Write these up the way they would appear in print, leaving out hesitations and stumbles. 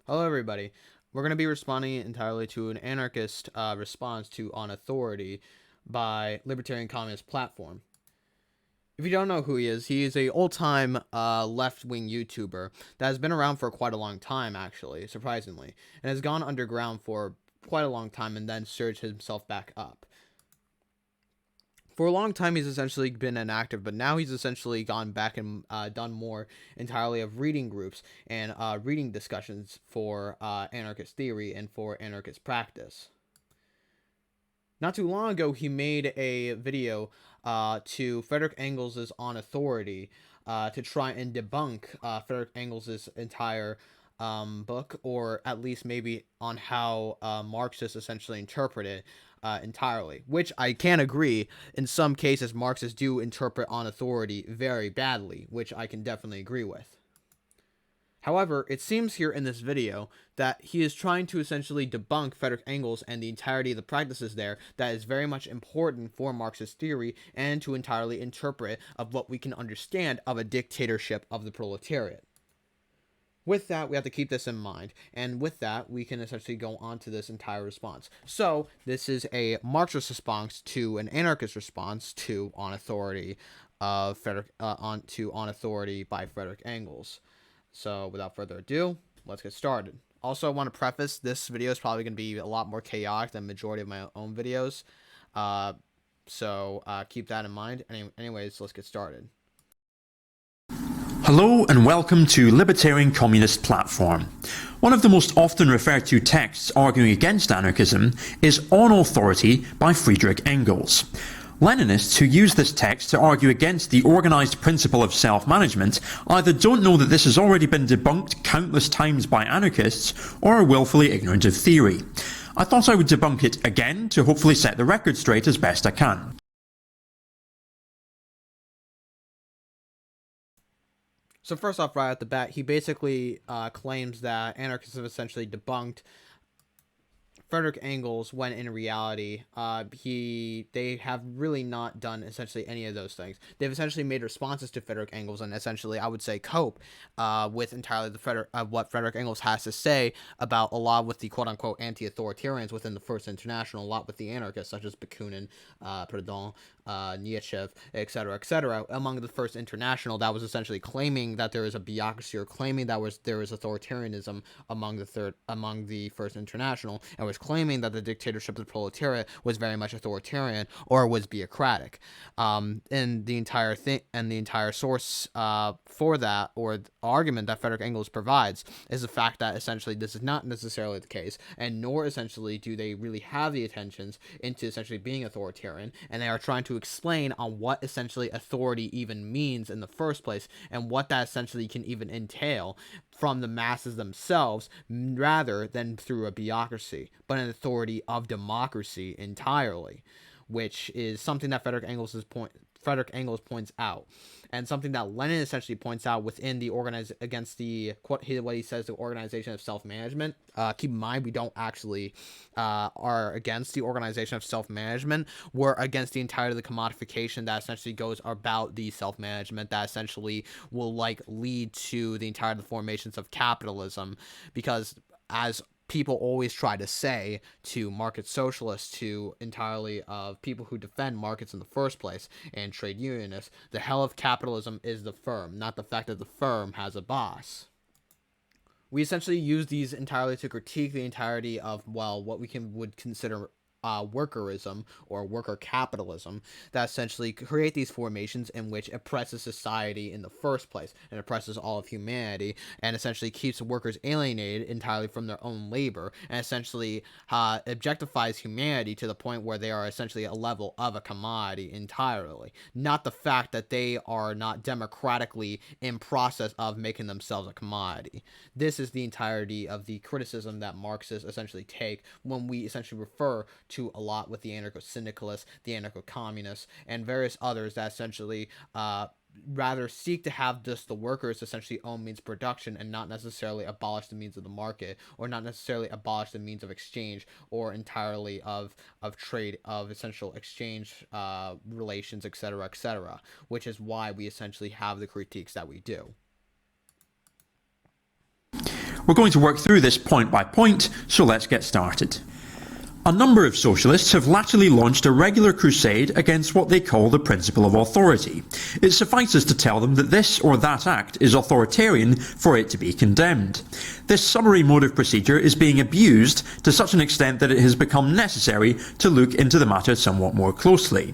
Hello, everybody. We're going to be responding entirely to an anarchist response to On Authority by Libertarian Communist Platform. If you don't know who he is a old-time left-wing YouTuber that has been around for quite a long time, actually, surprisingly, and has gone underground for quite a long time and then surged himself back up. For a long time, he's essentially been inactive, but now he's essentially gone back and done more entirely of reading groups and reading discussions for anarchist theory and for anarchist practice. Not too long ago, he made a video to Frederick Engels' On Authority to try and debunk Frederick Engels' entire book, or at least maybe on how Marxists essentially interpret it entirely, which I can agree. In some cases, Marxists do interpret On Authority very badly, which I can definitely agree with. However, it seems here in this video that he is trying to essentially debunk Frederick Engels and the entirety of the practices there that is very much important for Marxist theory and to entirely interpret of what we can understand of a dictatorship of the proletariat. With that, we have to keep this in mind, and with that, we can essentially go on to this entire response. So, this is a Marxist response to an anarchist response to On Authority of On Authority by Frederick Engels. So, without further ado, let's get started. Also, I want to preface this video is probably going to be a lot more chaotic than the majority of my own videos. So keep that in mind. Anyways, let's get started. Hello and welcome to Libertarian Communist Platform. One of the most often referred to texts arguing against anarchism is On Authority by Friedrich Engels. Leninists who use this text to argue against the organised principle of self-management either don't know that this has already been debunked countless times by anarchists or are willfully ignorant of theory. I thought I would debunk it again to hopefully set the record straight as best I can. So first off, right at the bat, he basically claims that anarchists have essentially debunked Frederick Engels, when in reality, they have really not done essentially any of those things. They've essentially made responses to Frederick Engels and essentially, I would say, cope with entirely what Frederick Engels has to say about a lot with the quote-unquote anti-authoritarians within the First International, a lot with the anarchists such as Bakunin, Proudhon, Nietzsche, etc., among the First International that was essentially claiming that there is a bureaucracy or claiming that there is authoritarianism among the First International, and was claiming that the dictatorship of the proletariat was very much authoritarian or was bureaucratic. And the entire source for that, or argument that Frederick Engels provides, is the fact that essentially this is not necessarily the case, and nor essentially do they really have the attentions into essentially being authoritarian, and they are trying to explain on what essentially authority even means in the first place, and what that essentially can even entail from the masses themselves, rather than through a bureaucracy, but an authority of democracy entirely, which is something that Frederick Engels points out, and something that Lenin essentially points out within the what he says, the organization of self-management. Keep in mind, we don't actually are against the organization of self-management. We're against the entirety of the commodification that essentially goes about the self-management that essentially will lead to the entire formations of capitalism, because as people always try to say to market socialists, to entirely of people who defend markets in the first place, and trade unionists, the hell of capitalism is the firm, not the fact that the firm has a boss. We essentially use these entirely to critique the entirety of, well, what we would consider workerism or worker capitalism, that essentially create these formations in which oppresses society in the first place and oppresses all of humanity, and essentially keeps workers alienated entirely from their own labor, and essentially objectifies humanity to the point where they are essentially a level of a commodity entirely, not the fact that they are not democratically in process of making themselves a commodity. This is the entirety of the criticism that Marxists essentially take when we essentially refer to a lot with the anarcho-syndicalists, the anarcho-communists, and various others that essentially rather seek to have just the workers essentially own means of production, and not necessarily abolish the means of the market, or not necessarily abolish the means of exchange, or entirely of trade, of essential exchange relations, etc., which is why we essentially have the critiques that we do. We're going to work through this point by point, so let's get started. A number of socialists have latterly launched a regular crusade against what they call the principle of authority. It suffices to tell them that this or that act is authoritarian for it to be condemned. This summary mode of procedure is being abused to such an extent that it has become necessary to look into the matter somewhat more closely.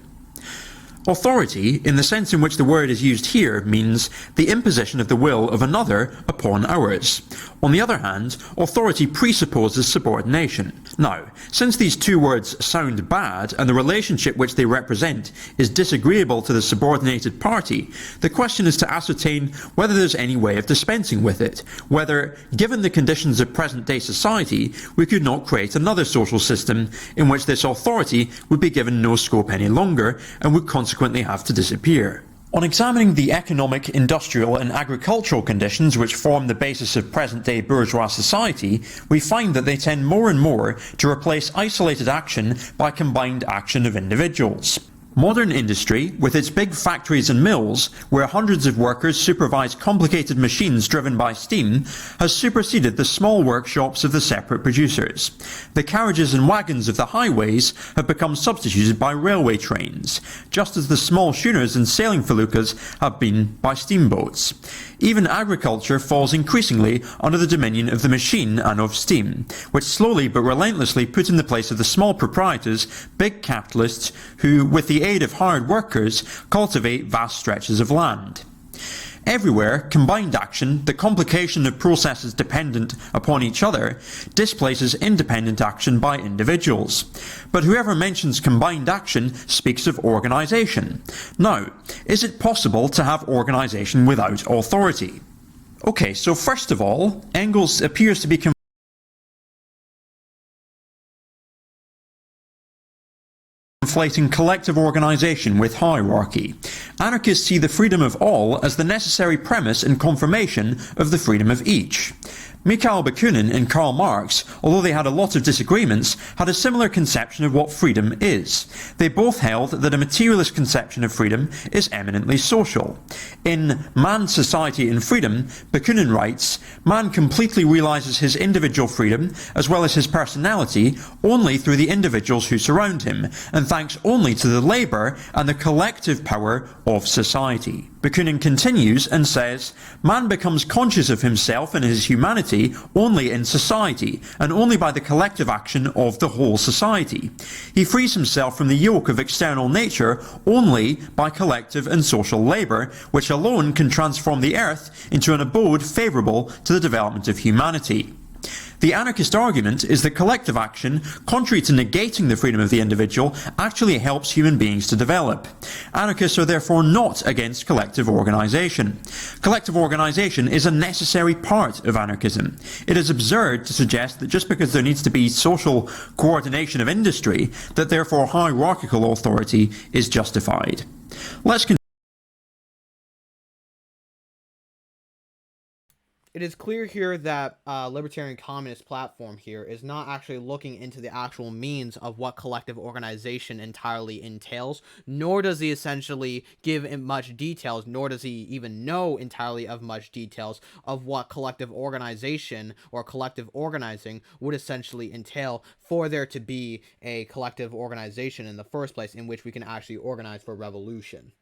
Authority, in the sense in which the word is used here, means the imposition of the will of another upon ours. On the other hand, authority presupposes subordination. Now, since these two words sound bad and the relationship which they represent is disagreeable to the subordinated party, the question is to ascertain whether there's any way of dispensing with it, whether, given the conditions of present-day society, we could not create another social system in which this authority would be given no scope any longer and would consequently have to disappear. On examining the economic, industrial and agricultural conditions which form the basis of present-day bourgeois society, we find that they tend more and more to replace isolated action by combined action of individuals. Modern industry, with its big factories and mills, where hundreds of workers supervise complicated machines driven by steam, has superseded the small workshops of the separate producers. The carriages and wagons of the highways have become substituted by railway trains, just as the small schooners and sailing feluccas have been by steamboats. Even agriculture falls increasingly under the dominion of the machine and of steam, which slowly but relentlessly put in the place of the small proprietors big capitalists who, with the aid of hired workers, cultivate vast stretches of land. Everywhere, combined action, the complication of processes dependent upon each other, displaces independent action by individuals. But whoever mentions combined action speaks of organisation. Now, is it possible to have organisation without authority? Okay, so first of all, Engels appears to be conflating collective organisation with hierarchy. Anarchists see the freedom of all as the necessary premise and confirmation of the freedom of each. Mikhail Bakunin and Karl Marx, although they had a lot of disagreements, had a similar conception of what freedom is. They both held that a materialist conception of freedom is eminently social. In Man, Society and Freedom, Bakunin writes, "Man completely realises his individual freedom, as well as his personality, only through the individuals who surround him, and thanks only to the labour and the collective power of society." Bakunin continues and says, "Man becomes conscious of himself and his humanity only in society, and only by the collective action of the whole society. He frees himself from the yoke of external nature only by collective and social labour, which alone can transform the earth into an abode favourable to the development of humanity." The anarchist argument is that collective action, contrary to negating the freedom of the individual, actually helps human beings to develop. Anarchists are therefore not against collective organisation. Collective organisation is a necessary part of anarchism. It is absurd to suggest that just because there needs to be social coordination of industry, that therefore hierarchical authority is justified. Let's It is clear here that Libertarian Communist Platform here is not actually looking into the actual means of what collective organization entirely entails, nor does he essentially give in much details, nor does he even know entirely of much details of what collective organization or collective organizing would essentially entail for there to be a collective organization in the first place in which we can actually organize for revolution.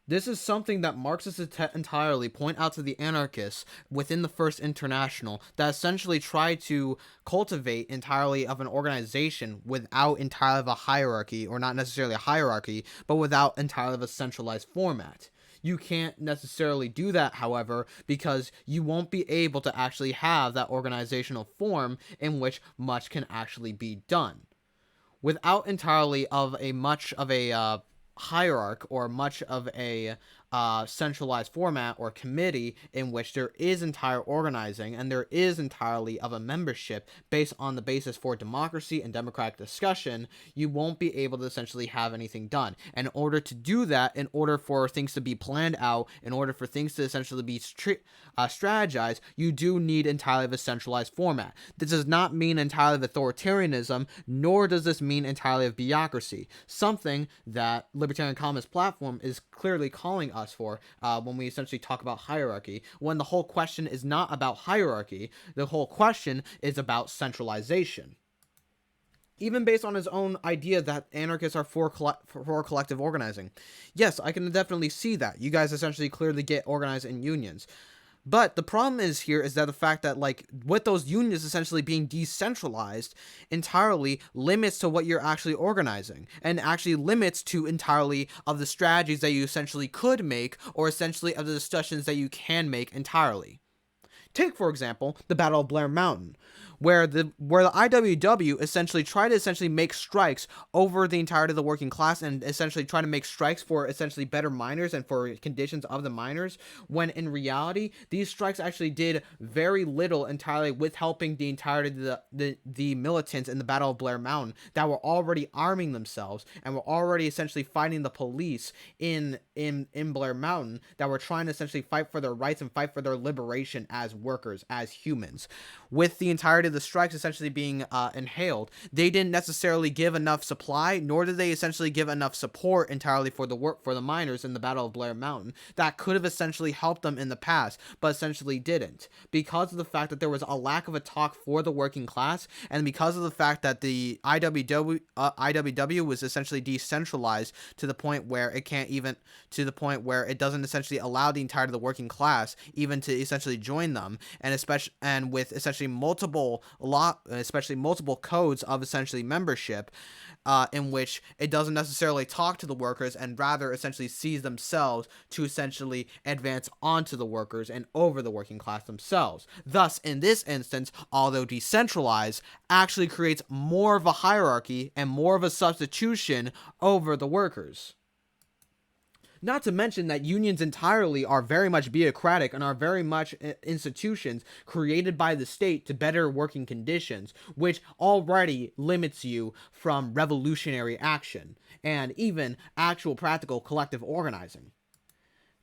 This is something that Marxists entirely point out to the anarchists within the First International that essentially try to cultivate entirely of an organization without entirely of a hierarchy, or not necessarily a hierarchy, but without entirely of a centralized format. You can't necessarily do that, however, because you won't be able to actually have that organizational form in which much can actually be done. Without entirely of a much of a hierarchy or much of a centralized format or committee in which there is entire organizing and there is entirely of a membership based on the basis for democracy and democratic discussion, you won't be able to essentially have anything done. And in order to do that, in order for things to be planned out, in order for things to essentially be strategized, you do need entirely of a centralized format. This does not mean entirely of authoritarianism, nor does this mean entirely of bureaucracy, something that Libertarian Communist Platform is clearly calling us for when we essentially talk about hierarchy, when the whole question is not about hierarchy. The whole question is about centralization. Even based on his own idea that anarchists are for collective organizing. Yes, I can definitely see that. You guys essentially clearly get organized in unions. But the problem is that the fact that, like, with those unions essentially being decentralized entirely limits to what you're actually organizing, and actually limits to entirely of the strategies that you essentially could make, or essentially of the discussions that you can make entirely. Take, for example, the Battle of Blair Mountain, where the IWW essentially tried to make strikes over the entirety of the working class, and essentially try to make strikes for essentially better miners and for conditions of the miners, when in reality these strikes actually did very little entirely with helping the entirety of the militants in the Battle of Blair Mountain that were already arming themselves and were already essentially fighting the police in Blair Mountain, that were trying to essentially fight for their rights and fight for their liberation as workers, as humans. With the entirety of the strikes essentially being inhaled, they didn't necessarily give enough supply, nor did they essentially give enough support entirely for the miners in the Battle of Blair Mountain that could have essentially helped them in the past, but essentially didn't, because of the fact that there was a lack of a talk for the working class, and because of the fact that the IWW was essentially decentralized to the point where it doesn't essentially allow the entirety of the working class even to essentially join them, and with essentially multiple codes of essentially membership, in which it doesn't necessarily talk to the workers, and rather essentially sees themselves to essentially advance onto the workers and over the working class themselves. Thus, in this instance, although decentralized, actually creates more of a hierarchy and more of a substitution over the workers. Not to mention that unions entirely are very much bureaucratic and are very much institutions created by the state to better working conditions, which already limits you from revolutionary action and even actual practical collective organizing.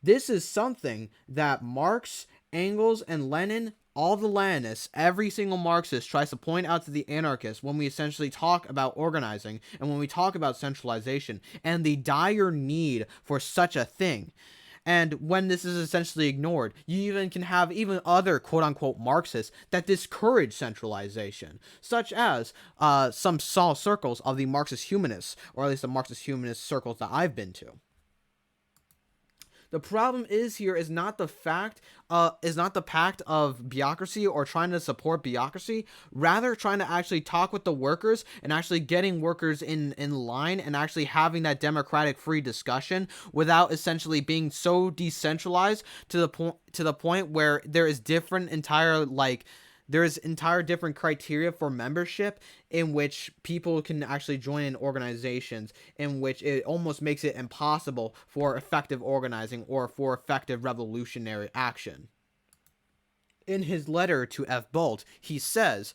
This is something that Marx, Engels, and Lenin, all the Leninists, every single Marxist tries to point out to the anarchists when we essentially talk about organizing and when we talk about centralization and the dire need for such a thing. And when this is essentially ignored, you even can have even other quote-unquote Marxists that discourage centralization, such as some small circles of the Marxist humanists, or at least the Marxist humanist circles that I've been to. The problem is not the pact of bureaucracy or trying to support bureaucracy, rather trying to actually talk with the workers and actually getting workers in line and actually having that democratic free discussion without essentially being so decentralized to the point where there is entire different criteria for membership, in which people can actually join in organizations, in which it almost makes it impossible for effective organizing or for effective revolutionary action. In his letter to F. Bolt, he says,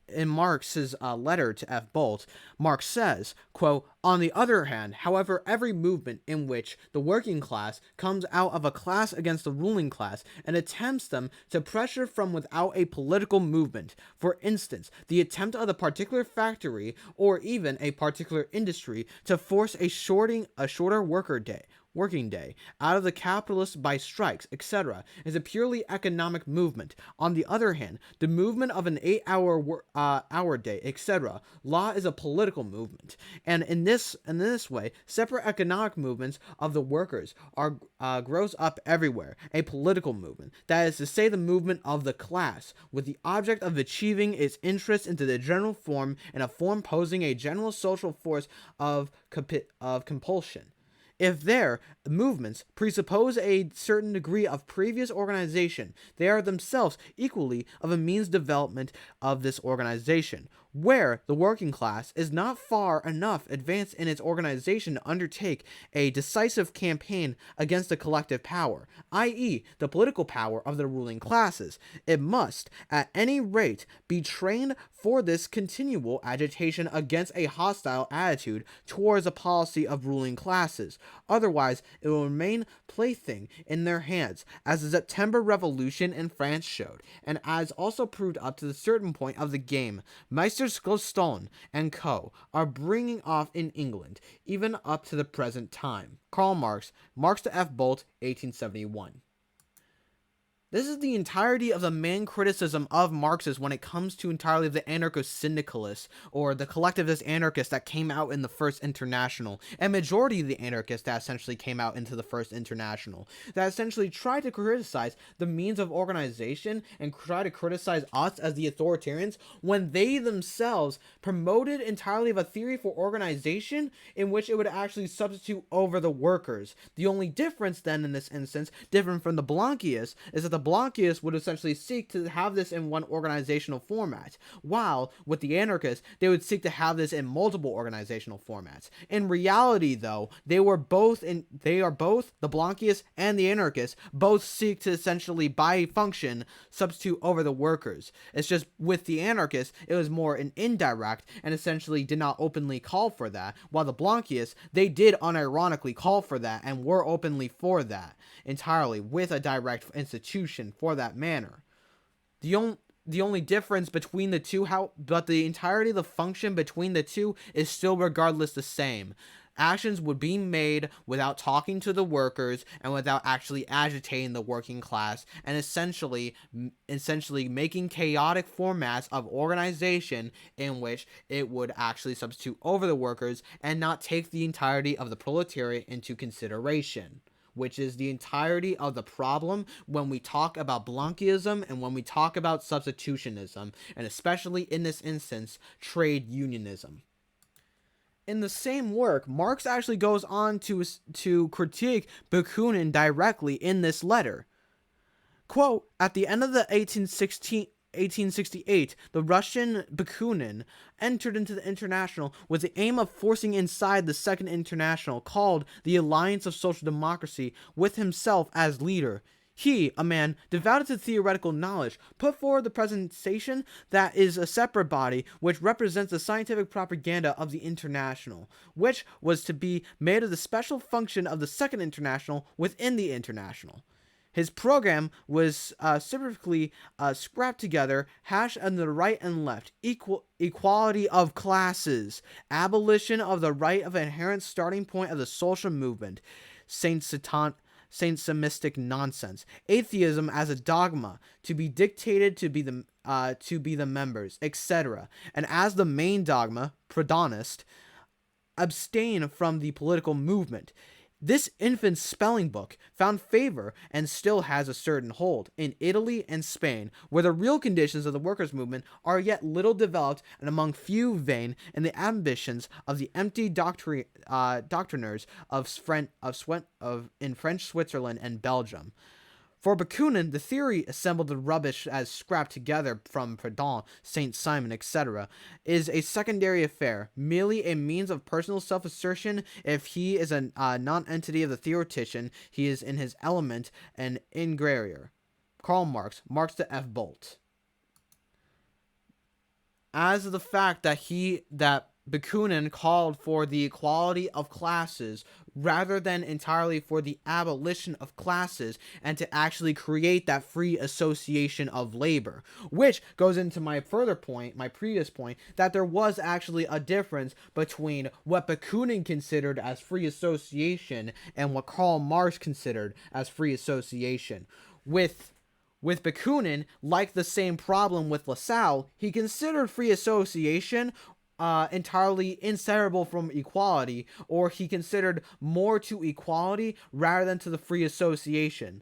in Marx's letter to F. Bolt, Marx says, quote, "On the other hand, however, every movement in which the working class comes out of a class against the ruling class and attempts them to pressure from without a political movement, for instance, the attempt of the particular factory or even a particular industry to force a shorter working day out of the capitalists by strikes, etc., is a purely economic movement. On the other hand, the movement of an 8-hour day, etc., law is a political movement, and in this way, separate economic movements of the workers grows up everywhere, a political movement, that is to say, the movement of the class, with the object of achieving its interest into the general form, and a form posing a general social force of compulsion. If their movements presuppose a certain degree of previous organization, they are themselves equally of a means development of this organization, where the working class is not far enough advanced in its organization to undertake a decisive campaign against the collective power, i.e., the political power of the ruling classes. It must, at any rate, be trained for this continual agitation against a hostile attitude towards a policy of ruling classes. Otherwise, it will remain plaything in their hands, as the September Revolution in France showed, and as also proved up to a certain point of the game. Meister Messrs. Gladstone and Co. are bringing off in England, even up to the present time. Karl Marx, Marx to F. Bolt, 1871. This is the entirety of the main criticism of Marxism when it comes to entirely the anarcho-syndicalists, or the collectivist anarchists that came out in the First International, and majority of the anarchists that essentially came out into the First International, that essentially tried to criticize the means of organization and try to criticize us as the authoritarians when they themselves promoted entirely of a theory for organization in which it would actually substitute over the workers. The only difference then in this instance, different from the Blanquists, is that the Blanquists would essentially seek to have this in one organizational format, while with the anarchists, they would seek to have this in multiple organizational formats. In reality, though, the Blanquists and the anarchists both seek to essentially, by function, substitute over the workers. It's just with the anarchists, it was more an indirect and essentially did not openly call for that, while the Blanquists, they did unironically call for that and were openly for that entirely with a direct institution for that manner. The only difference between the two, but the entirety of the function between the two is still regardless the same. Actions would be made without talking to the workers and without actually agitating the working class, and essentially making chaotic formats of organization in which it would actually substitute over the workers and not take the entirety of the proletariat into consideration, which is the entirety of the problem when we talk about Blanquism and when we talk about substitutionism, and especially in this instance, trade unionism. In the same work, Marx actually goes on to critique Bakunin directly in this letter. Quote, at the end of the 1868, the Russian Bakunin entered into the International with the aim of forcing inside the Second International, called the Alliance of Social Democracy, with himself as leader. He, a man devoted to theoretical knowledge, put forward the presentation that is a separate body which represents the scientific propaganda of the International, which was to be made of the special function of the Second International within the International. His program was specifically scrapped together, hashed on the right and left: equality of classes, abolition of the right of inherent starting point of the social movement, Saint Semitic nonsense, atheism as a dogma to be dictated to be the members, etc., and as the main dogma, Proudhonist, abstain from the political movement. This infant spelling book found favor and still has a certain hold in Italy and Spain, where the real conditions of the workers' movement are yet little developed and among few vain in the ambitions of the empty doctrinaires in French Switzerland and Belgium. For Bakunin, the theory assembled the rubbish as scrapped together from Proudhon, Saint Simon, etc., is a secondary affair, merely a means of personal self-assertion. If he is a non-entity of the theoretician, he is in his element an ingreer. Karl Marx, Marx to F. Bolt. As the fact that Bakunin called for the equality of classes rather than entirely for the abolition of classes, and to actually create that free association of labor, which goes into my previous point, that there was actually a difference between what Bakunin considered as free association and what Karl Marx considered as free association. With Bakunin, like the same problem with Lassalle, he considered free association entirely inseparable from equality, or he considered more to equality rather than to the free association.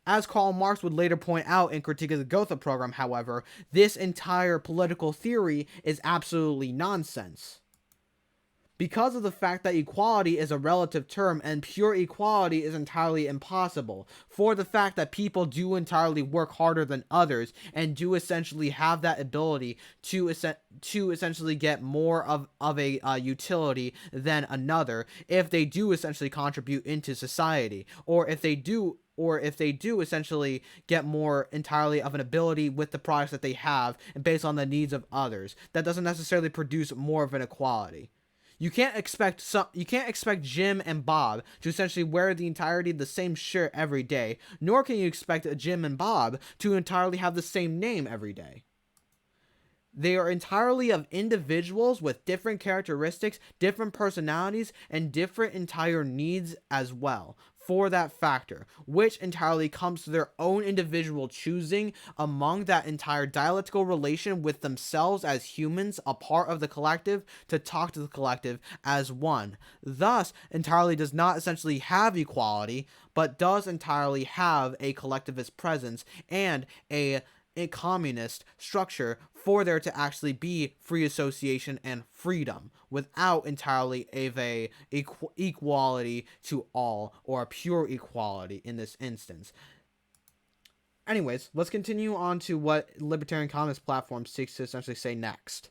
As Karl Marx would later point out in Critique of the Gotha Program, however, this entire political theory is absolutely nonsense, because of the fact that equality is a relative term and pure equality is entirely impossible, for the fact that people do entirely work harder than others and do essentially have that ability to essentially get more of a utility than another if they do essentially contribute into society, or if they do essentially get more entirely of an ability with the products that they have and based on the needs of others. That doesn't necessarily produce more of an equality. You can't expect Jim and Bob to essentially wear the entirety of the same shirt every day, nor can you expect Jim and Bob to entirely have the same name every day. They are entirely of individuals with different characteristics, different personalities, and different entire needs as well for that factor, which entirely comes to their own individual choosing among that entire dialectical relation with themselves as humans, a part of the collective, to talk to the collective as one. Thus, entirely does not essentially have equality, but does entirely have a collectivist presence and a communist structure for there to actually be free association and freedom without entirely a equality to all, or a pure equality in this instance. Anyways, let's continue on to what Libertarian Communist Platform seeks to essentially say next.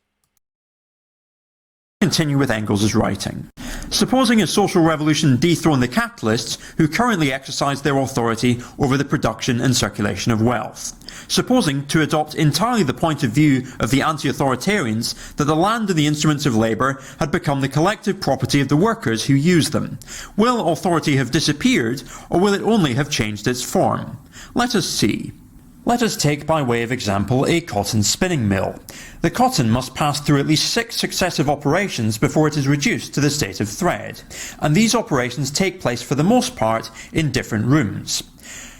Continue with Engels' writing. Supposing a social revolution dethroned the capitalists who currently exercise their authority over the production and circulation of wealth. Supposing, to adopt entirely the point of view of the anti-authoritarians, that the land and the instruments of labour had become the collective property of the workers who use them. Will authority have disappeared, or will it only have changed its form? Let us see. Let us take by way of example a cotton spinning mill. The cotton must pass through at least 6 successive operations before it is reduced to the state of thread, and these operations take place for the most part in different rooms.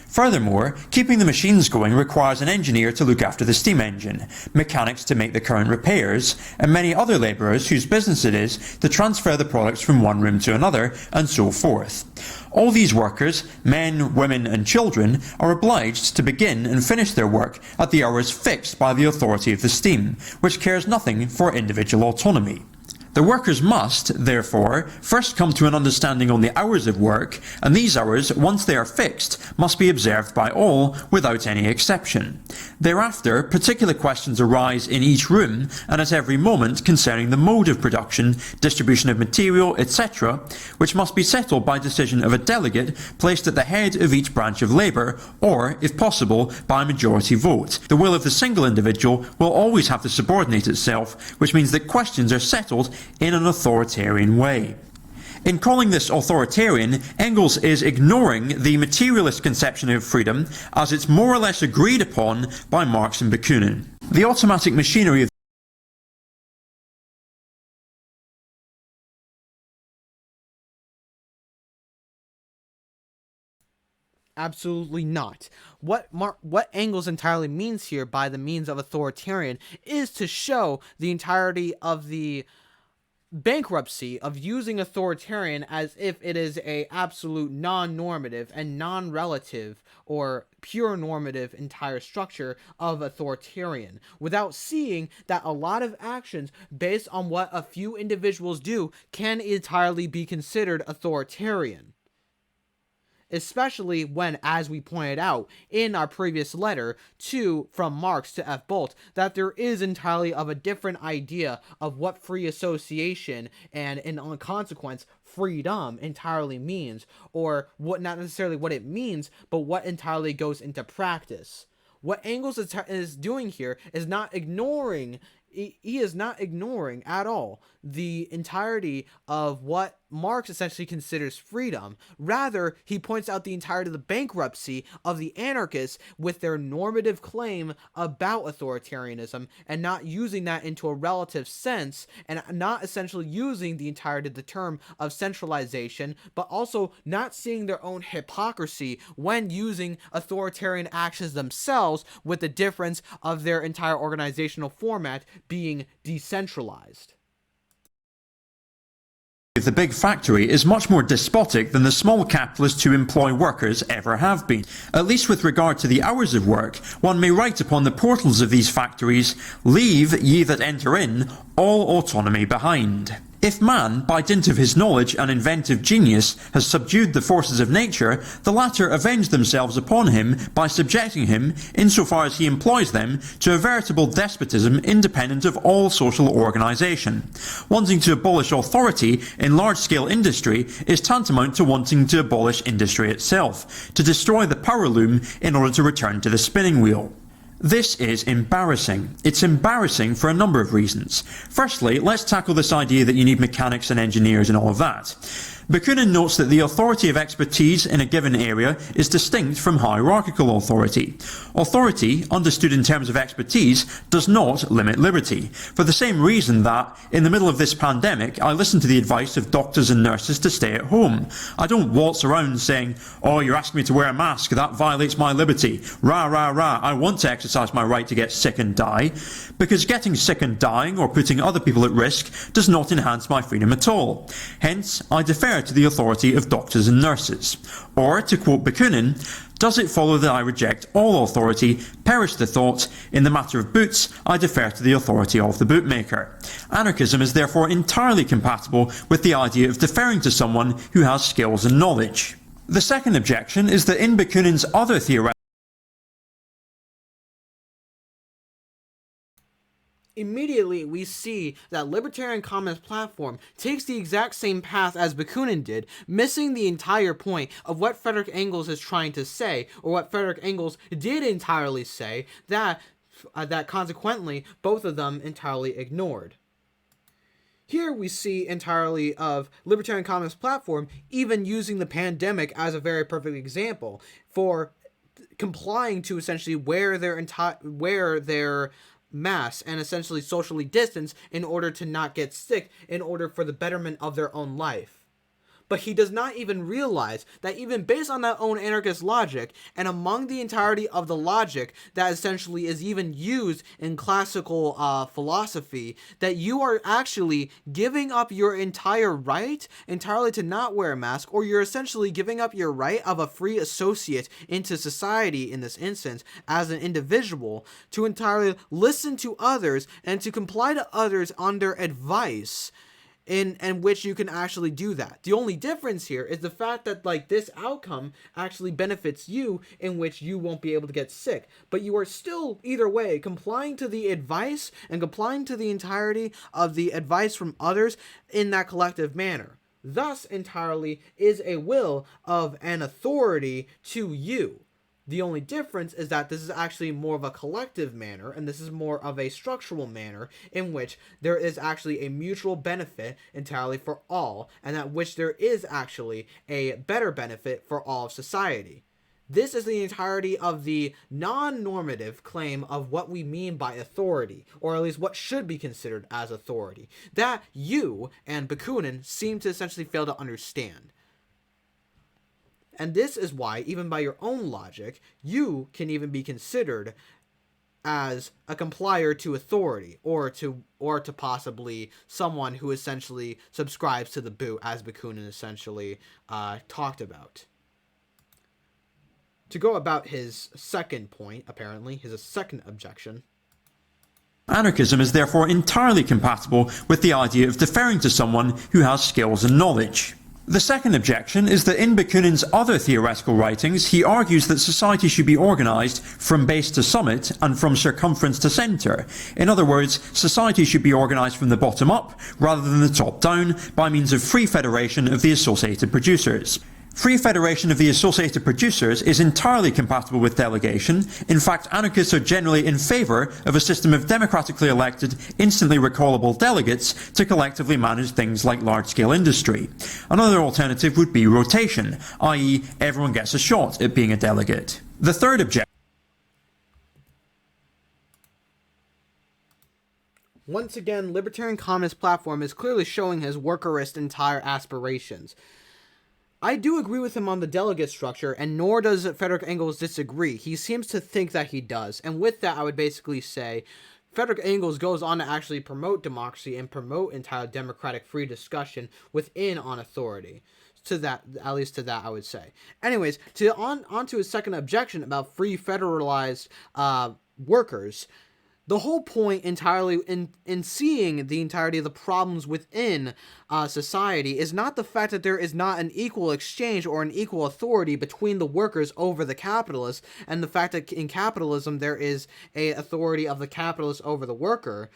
Furthermore, keeping the machines going requires an engineer to look after the steam engine, mechanics to make the current repairs, and many other labourers whose business it is to transfer the products from one room to another, and so forth. All these workers, men, women and children, are obliged to begin and finish their work at the hours fixed by the authority of the steam, which cares nothing for individual autonomy. The workers must, therefore, first come to an understanding on the hours of work, and these hours, once they are fixed, must be observed by all without any exception. Thereafter, particular questions arise in each room and at every moment concerning the mode of production, distribution of material, etc., which must be settled by decision of a delegate placed at the head of each branch of labour, or, if possible, by majority vote. The will of the single individual will always have to subordinate itself, which means that questions are settled in an authoritarian way. In calling this authoritarian, Engels is ignoring the materialist conception of freedom as it's more or less agreed upon by Marx and Bakunin. The automatic machinery of Absolutely not. What Engels entirely means here by the means of authoritarian is to show the entirety of the bankruptcy of using authoritarian as if it is a absolute non-normative and non-relative or pure normative entire structure of authoritarian, without seeing that a lot of actions based on what a few individuals do can entirely be considered authoritarian. Especially when, as we pointed out in our previous letter from Marx to F. Bolt, that there is entirely of a different idea of what free association and in consequence freedom entirely means, or what, not necessarily what it means, but what entirely goes into practice. What Engels is doing here is not ignoring. He is not ignoring at all the entirety of what Marx essentially considers freedom. Rather, he points out the entirety of the bankruptcy of the anarchists with their normative claim about authoritarianism, and not using that into a relative sense, and not essentially using the entirety of the term of centralization, but also not seeing their own hypocrisy when using authoritarian actions themselves, with the difference of their entire organizational format being decentralized. The big factory is much more despotic than the small capitalists who employ workers ever have been. At least with regard to the hours of work, one may write upon the portals of these factories, "Leave, ye that enter in, all autonomy behind." If man, by dint of his knowledge and inventive genius, has subdued the forces of nature, the latter avenge themselves upon him by subjecting him, insofar as he employs them, to a veritable despotism independent of all social organisation. Wanting to abolish authority in large-scale industry is tantamount to wanting to abolish industry itself, to destroy the power loom in order to return to the spinning wheel. This is embarrassing. It's embarrassing for a number of reasons. Firstly, let's tackle this idea that you need mechanics and engineers and all of that. Bakunin notes that the authority of expertise in a given area is distinct from hierarchical authority. Authority, understood in terms of expertise, does not limit liberty, for the same reason that, in the middle of this pandemic, I listen to the advice of doctors and nurses to stay at home. I don't waltz around saying, "Oh, you're asking me to wear a mask, that violates my liberty. Rah, rah, rah, I want to exercise my right to get sick and die," because getting sick and dying or putting other people at risk does not enhance my freedom at all. Hence, I defer to the authority of doctors and nurses. Or, to quote Bakunin, "Does it follow that I reject all authority? Perish the thought. In the matter of boots, I defer to the authority of the bootmaker." Anarchism is therefore entirely compatible with the idea of deferring to someone who has skills and knowledge. The second objection is that in Bakunin's other theoretical Immediately, we see that Libertarian Communist Platform takes the exact same path as Bakunin did, missing the entire point of what Frederick Engels is trying to say, or what Frederick Engels did entirely say, that consequently both of them entirely ignored. Here we see entirely of Libertarian Communist Platform even using the pandemic as a very perfect example for complying to essentially wear their masks and essentially socially distance in order to not get sick, in order for the betterment of their own life. But he does not even realize that even based on that own anarchist logic, and among the entirety of the logic that essentially is even used in classical philosophy, that you are actually giving up your entire right entirely to not wear a mask, or you're essentially giving up your right of a free associate into society, in this instance, as an individual, to entirely listen to others and to comply to others on their advice, in which you can actually do that. The only difference here is the fact that this outcome actually benefits you, in which you won't be able to get sick, but you are still either way complying to the advice and complying to the entirety of the advice from others in that collective manner. Thus entirely is a will of an authority to you. The only difference is that this is actually more of a collective manner, and this is more of a structural manner, in which there is actually a mutual benefit entirely for all, and that which there is actually a better benefit for all of society. This is the entirety of the non-normative claim of what we mean by authority, or at least what should be considered as authority, that you and Bakunin seem to essentially fail to understand. And this is why, even by your own logic, you can even be considered as a complier to authority, or to possibly someone who essentially subscribes to the boot, as Bakunin essentially talked about. To go about his second point, apparently, his second objection. Anarchism is therefore entirely compatible with the idea of deferring to someone who has skills and knowledge. The second objection is that in Bakunin's other theoretical writings, he argues that society should be organised from base to summit and from circumference to centre. In other words, society should be organised from the bottom up rather than the top down by means of free federation of the associated producers. Free federation of the associated producers is entirely compatible with delegation. In fact, anarchists are generally in favour of a system of democratically elected, instantly recallable delegates to collectively manage things like large-scale industry. Another alternative would be rotation, i.e. everyone gets a shot at being a delegate. The third objection. Once again, Libertarian Communist Platform is clearly showing his workerist entire aspirations. I do agree with him on the delegate structure, and nor does Frederick Engels disagree. He seems to think that he does. And with that, I would basically say Frederick Engels goes on to actually promote democracy and promote entire democratic free discussion within on authority. To that, at least to that, I would say. Anyways, on to his second objection about free federalized workers. The whole point entirely in seeing the entirety of the problems within society is not the fact that there is not an equal exchange or an equal authority between the workers over the capitalists, and the fact that in capitalism there is a authority of the capitalist over the worker.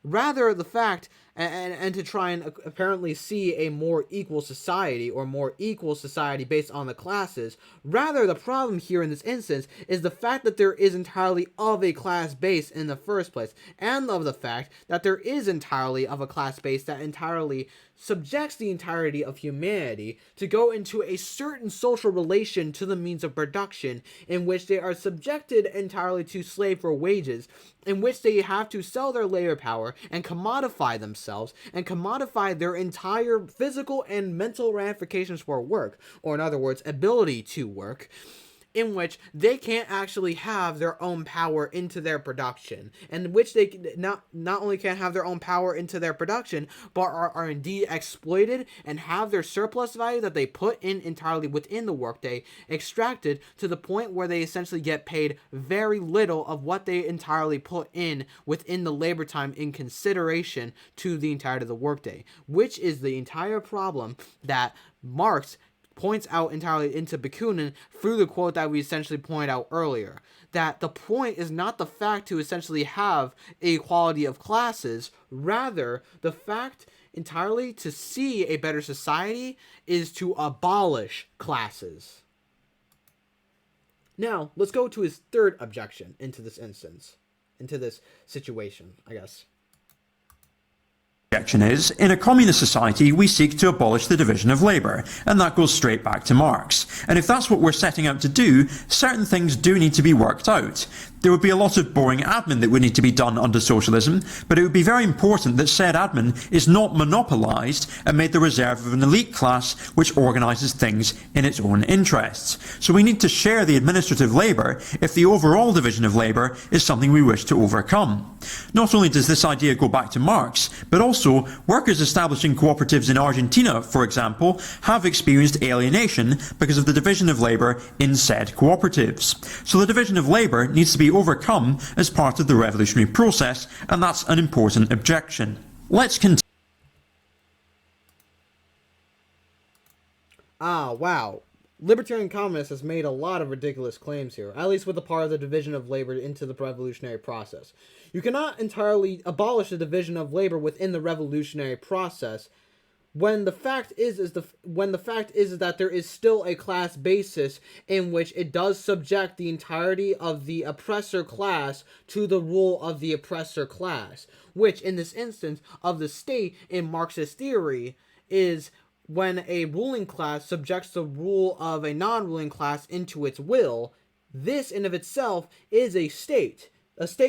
Rather, the fact and to try and apparently see a more equal society, or more equal society based on the classes. Rather, the problem here in this instance is the fact that there is entirely of a class base in the first place, and of the fact that there is entirely of a class base that entirely subjects the entirety of humanity to go into a certain social relation to the means of production, in which they are subjected entirely to slave for wages, in which they have to sell their labor power and commodify themselves and commodify their entire physical and mental ramifications for work, or in other words, ability to work, in which they can't actually have their own power into their production, and in which they not only can't have their own power into their production, but are indeed exploited and have their surplus value that they put in entirely within the workday extracted to the point where they essentially get paid very little of what they entirely put in within the labor time in consideration to the entirety of the workday, which is the entire problem that Marx points out entirely into Bakunin through the quote that we essentially pointed out earlier, that the point is not the fact to essentially have a equality of classes, rather the fact entirely to see a better society is to abolish classes. Now, let's go to his third objection into this instance, into this situation, I guess. Objection is, in a communist society we seek to abolish the division of labour, and that goes straight back to Marx. And if that's what we're setting out to do, certain things do need to be worked out. There would be a lot of boring admin that would need to be done under socialism, but it would be very important that said admin is not monopolised and made the reserve of an elite class which organises things in its own interests. So we need to share the administrative labour if the overall division of labour is something we wish to overcome. Not only does this idea go back to Marx, but also workers establishing cooperatives in Argentina, for example, have experienced alienation because of the division of labour in said cooperatives. So the division of labour needs to be overcome as part of the revolutionary process, and that's an important objection. Let's continue. Wow. Libertarian Communist has made a lot of ridiculous claims here, at least with the part of the division of labor into the revolutionary process. You cannot entirely abolish the division of labor within the revolutionary process when the fact is that there is still a class basis in which it does subject the entirety of the oppressor class to the rule of the oppressor class, which in this instance of the state in Marxist theory is when a ruling class subjects the rule of a non-ruling class into its will. This in of itself is a state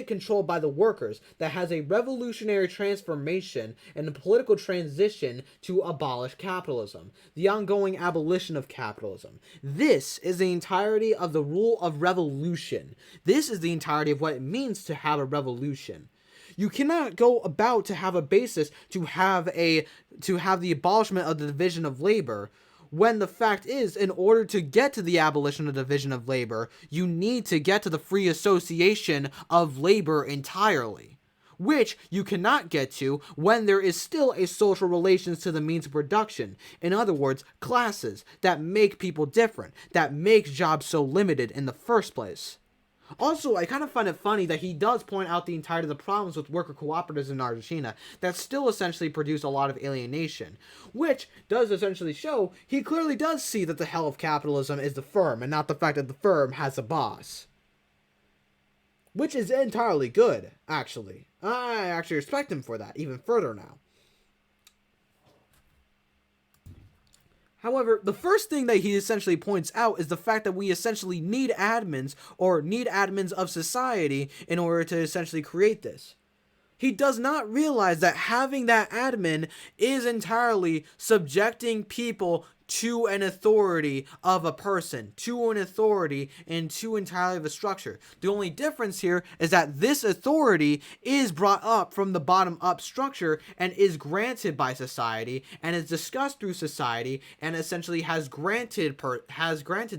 controlled by the workers that has a revolutionary transformation and a political transition to abolish capitalism, the ongoing abolition of capitalism. This is the entirety of the rule of revolution. This is the entirety of what it means to have a revolution. You cannot go about to have a basis to have the abolishment of the division of labor, when the fact is, in order to get to the abolition of the division of labor, you need to get to the free association of labor entirely, which you cannot get to when there is still a social relations to the means of production. In other words, classes that make people different, that makes jobs so limited in the first place. Also, I kind of find it funny that he does point out the entirety of the problems with worker cooperatives in Argentina that still essentially produce a lot of alienation, which does essentially show he clearly does see that the hell of capitalism is the firm and not the fact that the firm has a boss. Which is entirely good, actually. I actually respect him for that, even further now. However, the first thing that he essentially points out is the fact that we essentially need admins, or need admins of society, in order to essentially create this. He does not realize that having that admin is entirely subjecting people to an authority of a person, to an authority, and to entirely of a structure. The only difference here is that this authority is brought up from the bottom up structure and is granted by society and is discussed through society and essentially has granted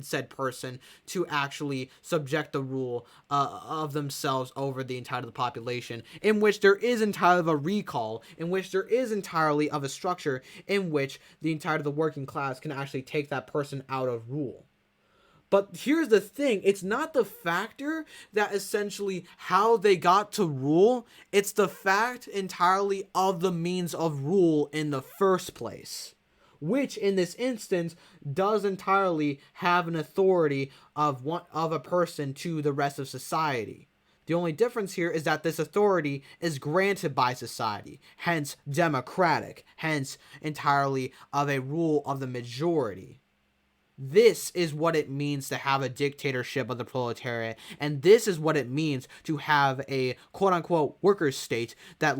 said person to actually subject the rule of themselves over the entire of the population, in which there is entirely of a recall, in which there is entirely of a structure in which the entire of the working class can actually take that person out of rule. But here's the thing, it's not the factor that essentially how they got to rule, it's the fact entirely of the means of rule in the first place, which in this instance does entirely have an authority of a person to the rest of society. The only difference here is that this authority is granted by society, hence democratic, hence entirely of a rule of the majority. This is what it means to have a dictatorship of the proletariat, and this is what it means to have a quote-unquote workers' state that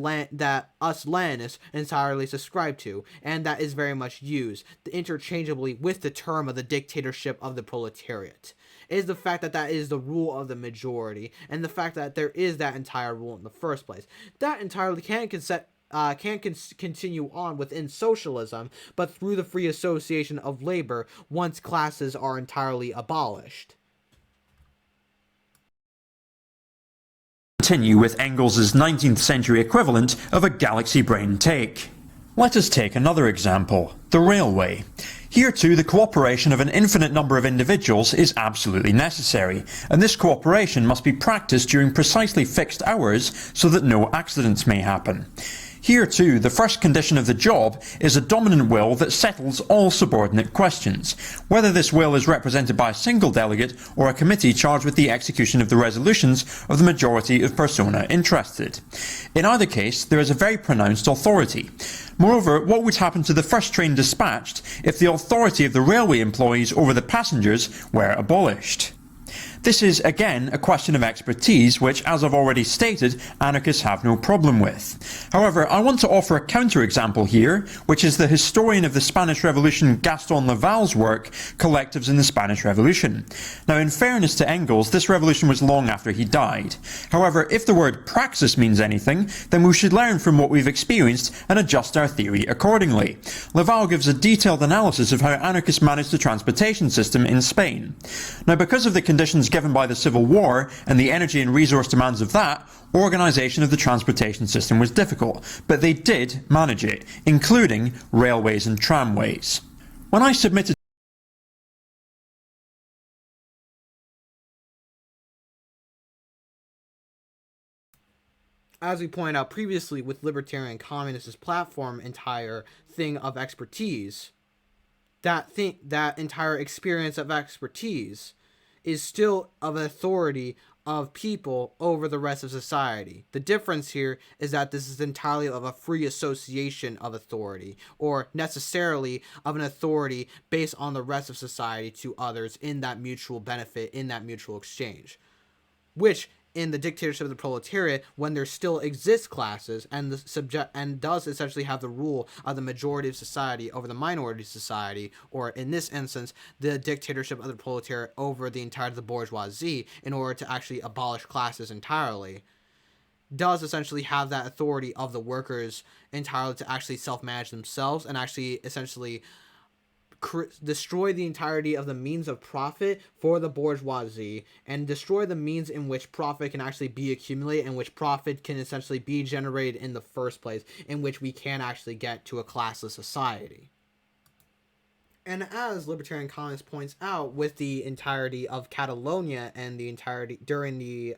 us Leninists entirely subscribe to, and that is very much used interchangeably with the term of the dictatorship of the proletariat. It is the fact that that is the rule of the majority, and the fact that there is that entire rule in the first place. That entirely can continue on within socialism, but through the free association of labor once classes are entirely abolished. Continue with Engels' 19th century equivalent of a galaxy brain take. Let us take another example, the railway. Here too, the cooperation of an infinite number of individuals is absolutely necessary, and this cooperation must be practiced during precisely fixed hours so that no accidents may happen. Here too, the first condition of the job is a dominant will that settles all subordinate questions, whether this will is represented by a single delegate or a committee charged with the execution of the resolutions of the majority of persona interested. In either case, there is a very pronounced authority. Moreover, what would happen to the first train dispatched if the authority of the railway employees over the passengers were abolished? This is, again, a question of expertise which, as I've already stated, anarchists have no problem with. However, I want to offer a counterexample here, which is the historian of the Spanish Revolution Gaston Laval's work, Collectives in the Spanish Revolution. Now, in fairness to Engels, this revolution was long after he died. However, if the word praxis means anything, then we should learn from what we've experienced and adjust our theory accordingly. Laval gives a detailed analysis of how anarchists managed the transportation system in Spain. Now, because of the conditions given by the Civil War and the energy and resource demands of that, organisation of the transportation system was difficult, but they did manage it, including railways and tramways. When I submitted As we pointed out previously with Libertarian Communist Platform entire thing of expertise, that entire experience of expertise is still of authority of people over the rest of society. The difference here is that this is entirely of a free association of authority, or necessarily of an authority based on the rest of society to others in that mutual benefit, in that mutual exchange. Which, in the dictatorship of the proletariat, when there still exist classes and does essentially have the rule of the majority of society over the minority of society, or in this instance, the dictatorship of the proletariat over the entirety of the bourgeoisie, in order to actually abolish classes entirely, does essentially have that authority of the workers entirely to actually self-manage themselves and actually essentially destroy the entirety of the means of profit for the bourgeoisie, and destroy the means in which profit can actually be accumulated, and which profit can essentially be generated in the first place, in which we can actually get to a classless society. And as Libertarian Communist points out, with the entirety of Catalonia and the entirety during the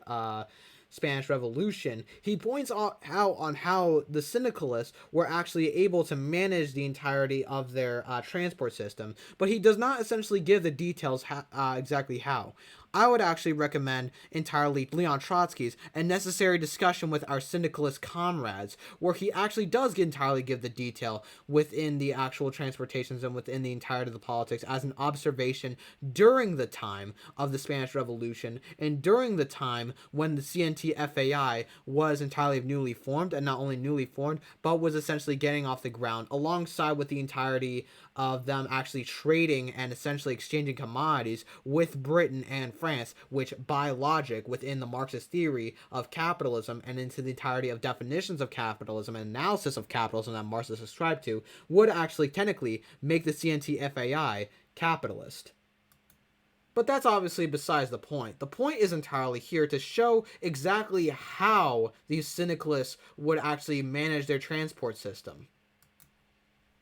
Spanish Revolution, he points out how the syndicalists were actually able to manage the entirety of their transport system, but he does not essentially give the details exactly how. I would actually recommend entirely Leon Trotsky's A Necessary Discussion with Our Syndicalist Comrades, where he actually does entirely give the detail within the actual transportations and within the entirety of the politics as an observation during the time of the Spanish Revolution and during the time when the CNT-FAI was entirely newly formed, and not only newly formed, but was essentially getting off the ground, alongside with the entirety of them actually trading and essentially exchanging commodities with Britain and France, which by logic within the Marxist theory of capitalism and into the entirety of definitions of capitalism and analysis of capitalism that Marxists subscribe to, would actually technically make the CNT-FAI capitalist. But that's obviously besides the point. The point is entirely here to show exactly how these syndicalists would actually manage their transport system.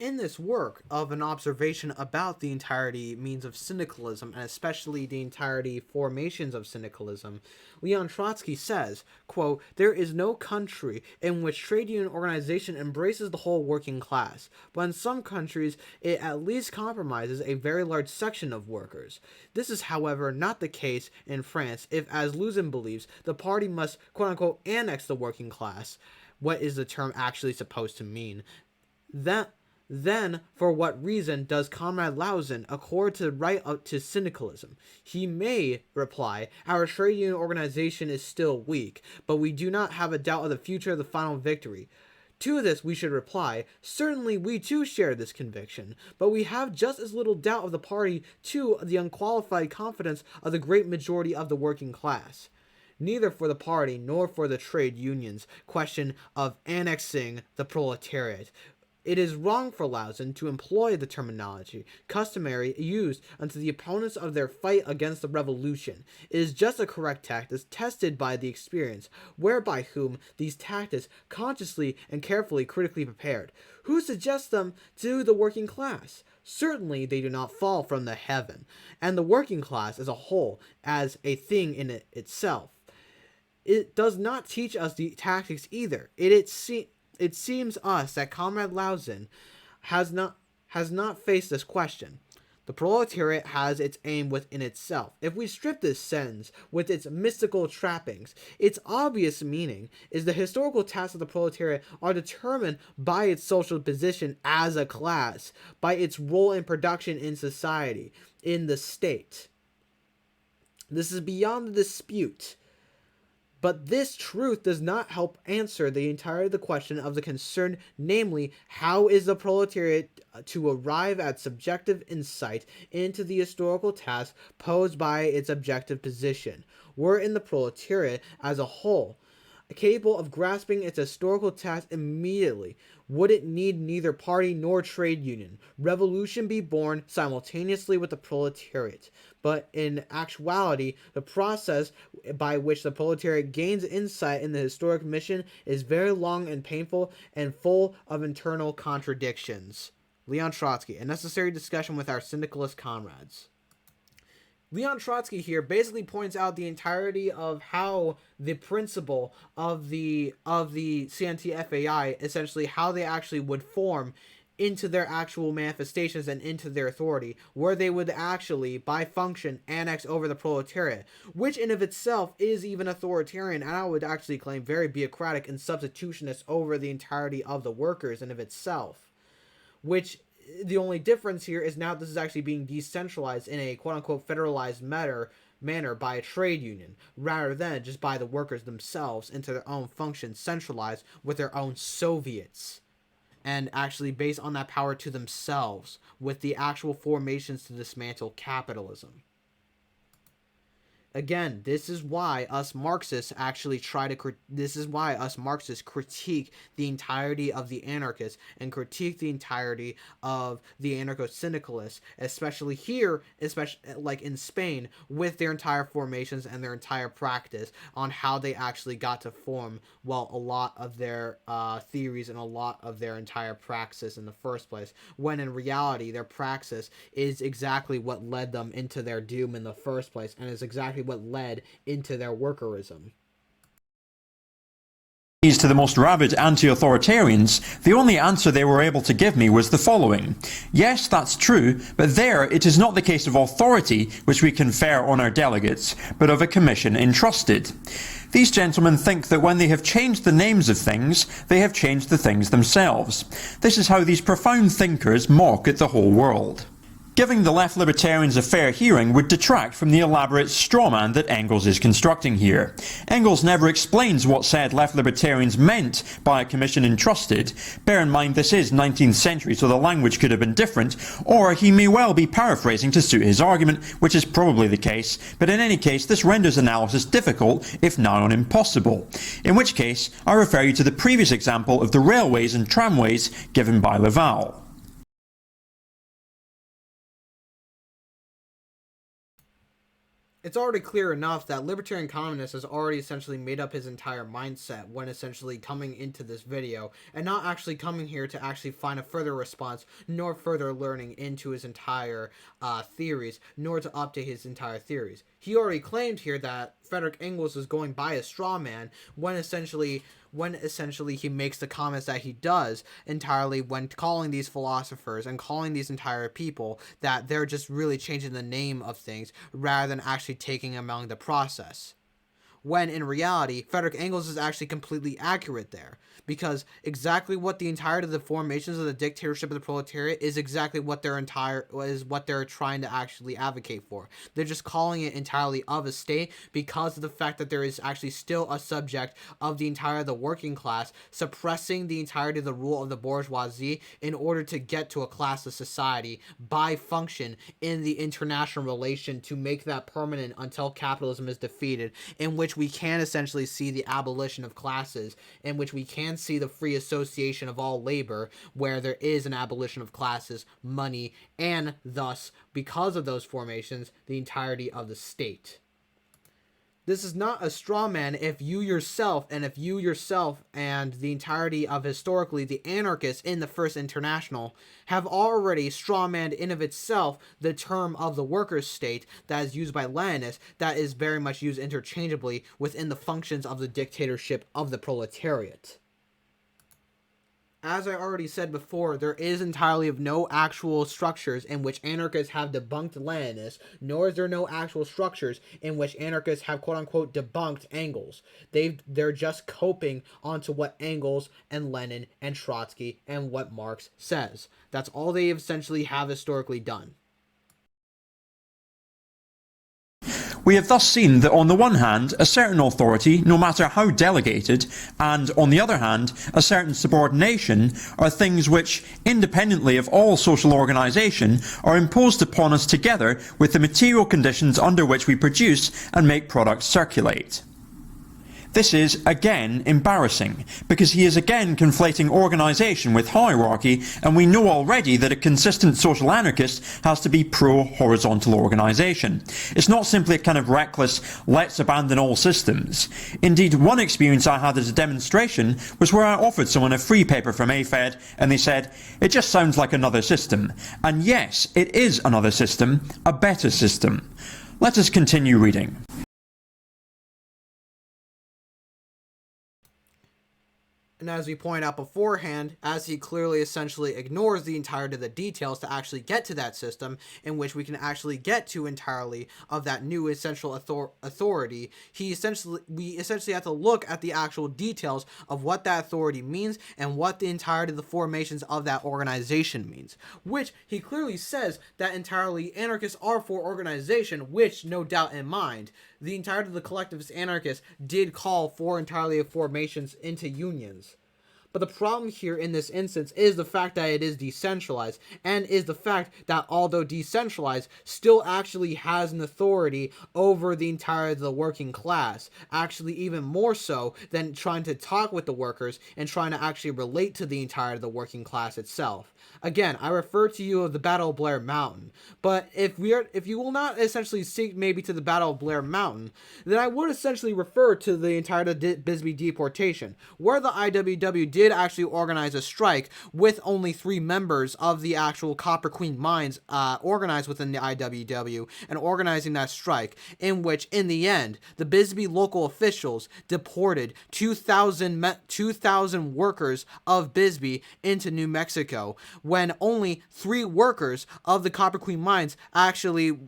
In this work of an observation about the entirety means of syndicalism, and especially the entirety formations of syndicalism, Leon Trotsky says, quote, "There is no country in which trade union organization embraces the whole working class, but in some countries it at least compromises a very large section of workers. This is, however, not the case in France if, as Luzin believes, the party must, quote-unquote, annex the working class." What is the term actually supposed to mean? Then, for what reason does Comrade Lauzin accord to the right up to syndicalism? He may reply, "Our trade union organization is still weak, but we do not have a doubt of the future of the final victory." To this we should reply, certainly we too share this conviction, but we have just as little doubt of the party to the unqualified confidence of the great majority of the working class. Neither for the party nor for the trade unions question of annexing the proletariat. It is wrong for Lauzin to employ the terminology customary used unto the opponents of their fight against the revolution. It is just a correct tactic tested by the experience, whereby whom these tactics consciously and carefully critically prepared. Who suggests them to the working class? Certainly they do not fall from the heaven, and the working class as a whole, as a thing in itself. It does not teach us the tactics either. It seems us that Comrade Lauzin has not faced this question. The proletariat has its aim within itself. If we strip this sentence with its mystical trappings, its obvious meaning is the historical tasks of the proletariat are determined by its social position as a class, by its role in production in society, in the state. This is beyond the dispute. But this truth does not help answer the entirety of the question of the concern, namely, how is the proletariat to arrive at subjective insight into the historical task posed by its objective position? Were in the proletariat as a whole capable of grasping its historical task immediately, would it need neither party nor trade union. Revolution be born simultaneously with the proletariat. But in actuality, the process by which the proletariat gains insight in the historic mission is very long and painful and full of internal contradictions. Leon Trotsky, a necessary discussion with our syndicalist comrades. Leon Trotsky here basically points out the entirety of how the principle of the CNT-FAI, essentially how they actually would form into their actual manifestations and into their authority, where they would actually, by function, annex over the proletariat, which in of itself is even authoritarian, and I would actually claim very bureaucratic and substitutionist over the entirety of the workers in of itself, which the only difference here is now this is actually being decentralized in a quote-unquote federalized manner by a trade union, rather than just by the workers themselves into their own functions, centralized with their own Soviets, and actually based on that power to themselves, with the actual formations to dismantle capitalism. Again, this is why us Marxists actually critique the entirety of the anarchists and critique the entirety of the anarcho-syndicalists, especially here, especially like in Spain, with their entire formations and their entire practice on how they actually got to form, well, a lot of their theories and a lot of their entire praxis in the first place, when in reality their praxis is exactly what led them into their doom in the first place, and is exactly what led into their workerism. To the most rabid anti-authoritarians, the only answer they were able to give me was the following. Yes, that's true, but there it is not the case of authority which we confer on our delegates, but of a commission entrusted. These gentlemen think that when they have changed the names of things, they have changed the things themselves. This is how these profound thinkers mock at the whole world. Giving the left libertarians a fair hearing would detract from the elaborate strawman that Engels is constructing here. Engels never explains what said left libertarians meant by a commission entrusted. Bear in mind this is 19th century, so the language could have been different, or he may well be paraphrasing to suit his argument, which is probably the case, but in any case this renders analysis difficult, if nigh on impossible. In which case, I refer you to the previous example of the railways and tramways given by Laval. It's already clear enough that Libertarian Communist has already essentially made up his entire mindset when essentially coming into this video, and not actually coming here to actually find a further response, nor further learning into his entire theories, nor to update his entire theories. He already claimed here that Frederick Engels is going by a straw man when essentially he makes the comments that he does entirely when calling these philosophers and calling these entire people that they're just really changing the name of things rather than actually taking among the process. When in reality, Frederick Engels is actually completely accurate there, because exactly what the entirety of the formations of the dictatorship of the proletariat is exactly what they're trying to actually advocate for. They're just calling it entirely of a state because of the fact that there is actually still a subject of the entire of the working class suppressing the entirety of the rule of the bourgeoisie in order to get to a class of society by function in the international relation to make that permanent until capitalism is defeated, in which we can essentially see the abolition of classes, in which we can see the free association of all labor, where there is an abolition of classes, money, and thus, because of those formations, the entirety of the state. This is not a straw man if you yourself and the entirety of historically the anarchists in the First International have already straw manned in of itself the term of the workers' state that is used by Leninists, that is very much used interchangeably within the functions of the dictatorship of the proletariat. As I already said before, there is entirely of no actual structures in which anarchists have debunked Leninists, nor is there no actual structures in which anarchists have quote-unquote debunked Engels. They're just coping onto what Engels and Lenin and Trotsky and what Marx says. That's all they essentially have historically done. We have thus seen that on the one hand, a certain authority, no matter how delegated, and on the other hand, a certain subordination, are things which, independently of all social organisation, are imposed upon us together with the material conditions under which we produce and make products circulate. This is, again, embarrassing, because he is again conflating organisation with hierarchy, and we know already that a consistent social anarchist has to be pro-horizontal organisation. It's not simply a kind of reckless, let's abandon all systems. Indeed, one experience I had as a demonstration was where I offered someone a free paper from AFED, and they said, it just sounds like another system. And yes, it is another system, a better system. Let us continue reading. And as we pointed out beforehand, as he clearly essentially ignores the entirety of the details to actually get to that system, in which we can actually get to entirely of that new essential authority, we essentially have to look at the actual details of what that authority means and what the entirety of the formations of that organization means. Which he clearly says that entirely anarchists are for organization, which, no doubt in mind, the entirety of the collectivist anarchists did call for entirely of formations into unions. But the problem here in this instance is the fact that it is decentralized, and is the fact that although decentralized, still actually has an authority over the entirety of the working class, actually even more so than trying to talk with the workers and trying to actually relate to the entirety of the working class itself. Again, I refer to you of the Battle of Blair Mountain, but if you will not essentially seek maybe to the Battle of Blair Mountain, then I would essentially refer to the entirety of the Bisbee deportation, where the IWW did actually organize a strike with only 3 members of the actual Copper Queen mines organized within the IWW and organizing that strike, in which in the end the Bisbee local officials deported 2,000 workers of Bisbee into New Mexico, when only 3 workers of the Copper Queen mines actually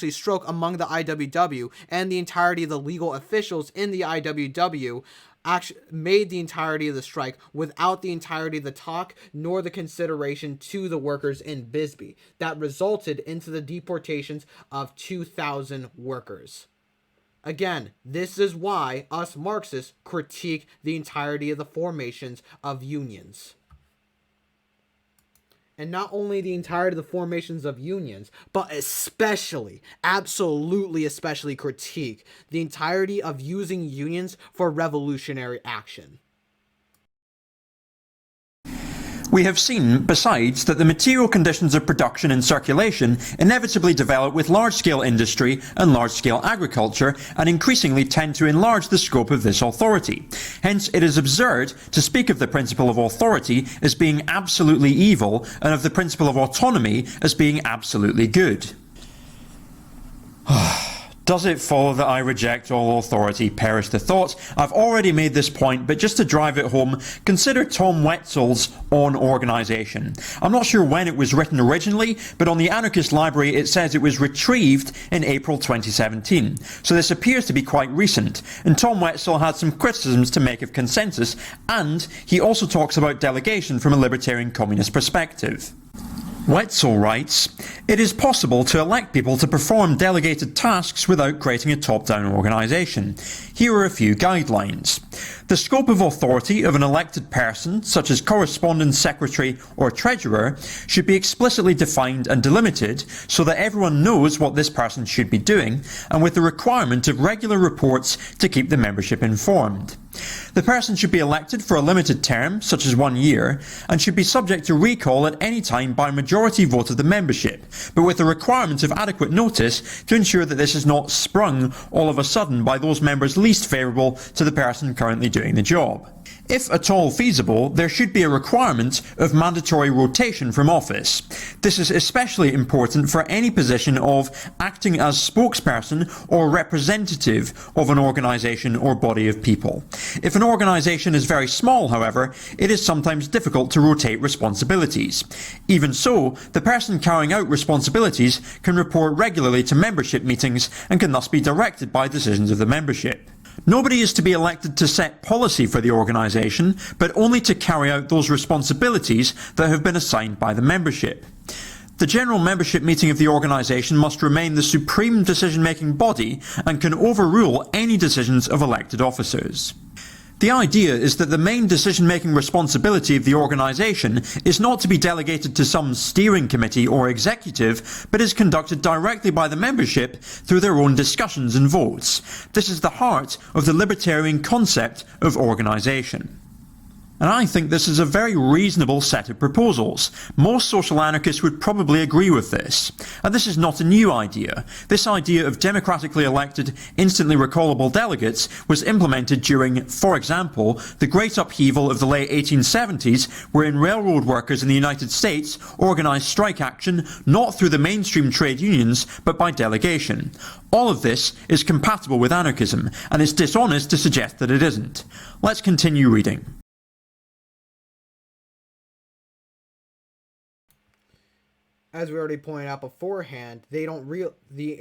struck among the IWW, and the entirety of the legal officials in the IWW actually made the entirety of the strike without the entirety of the talk nor the consideration to the workers in Bisbee. That resulted into the deportations of 2,000 workers. Again, this is why us Marxists critique the entirety of the formations of unions. And not only the entirety of the formations of unions, but especially, absolutely especially critique the entirety of using unions for revolutionary action. We have seen, besides, that the material conditions of production and circulation inevitably develop with large-scale industry and large-scale agriculture, and increasingly tend to enlarge the scope of this authority. Hence, it is absurd to speak of the principle of authority as being absolutely evil, and of the principle of autonomy as being absolutely good. Does it follow that I reject all authority? Perish the thought. I've already made this point, but just to drive it home, consider Tom Wetzel's On Organisation. I'm not sure when it was written originally, but on the Anarchist Library it says it was retrieved in April 2017. So this appears to be quite recent, and Tom Wetzel had some criticisms to make of consensus, and he also talks about delegation from a libertarian communist perspective. Wetzel writes, "It is possible to elect people to perform delegated tasks without creating a top-down organisation. Here are a few guidelines. The scope of authority of an elected person, such as correspondence secretary or treasurer, should be explicitly defined and delimited so that everyone knows what this person should be doing, and with the requirement of regular reports to keep the membership informed. The person should be elected for a limited term, such as 1 year, and should be subject to recall at any time by majority vote of the membership, but with the requirement of adequate notice to ensure that this is not sprung all of a sudden by those members least favourable to the person currently doing the job. If at all feasible, there should be a requirement of mandatory rotation from office. This is especially important for any position of acting as spokesperson or representative of an organisation or body of people. If an organisation is very small, however, it is sometimes difficult to rotate responsibilities. Even so, the person carrying out responsibilities can report regularly to membership meetings and can thus be directed by decisions of the membership. Nobody is to be elected to set policy for the organisation, but only to carry out those responsibilities that have been assigned by the membership. The general membership meeting of the organisation must remain the supreme decision-making body and can overrule any decisions of elected officers. The idea is that the main decision-making responsibility of the organisation is not to be delegated to some steering committee or executive, but is conducted directly by the membership through their own discussions and votes. This is the heart of the libertarian concept of organisation. And I think this is a very reasonable set of proposals. Most social anarchists would probably agree with this. And this is not a new idea. This idea of democratically elected, instantly recallable delegates was implemented during, for example, the great upheaval of the late 1870s, wherein railroad workers in the United States organised strike action not through the mainstream trade unions, but by delegation. All of this is compatible with anarchism, and it's dishonest to suggest that it isn't. Let's continue reading. As we already pointed out beforehand, the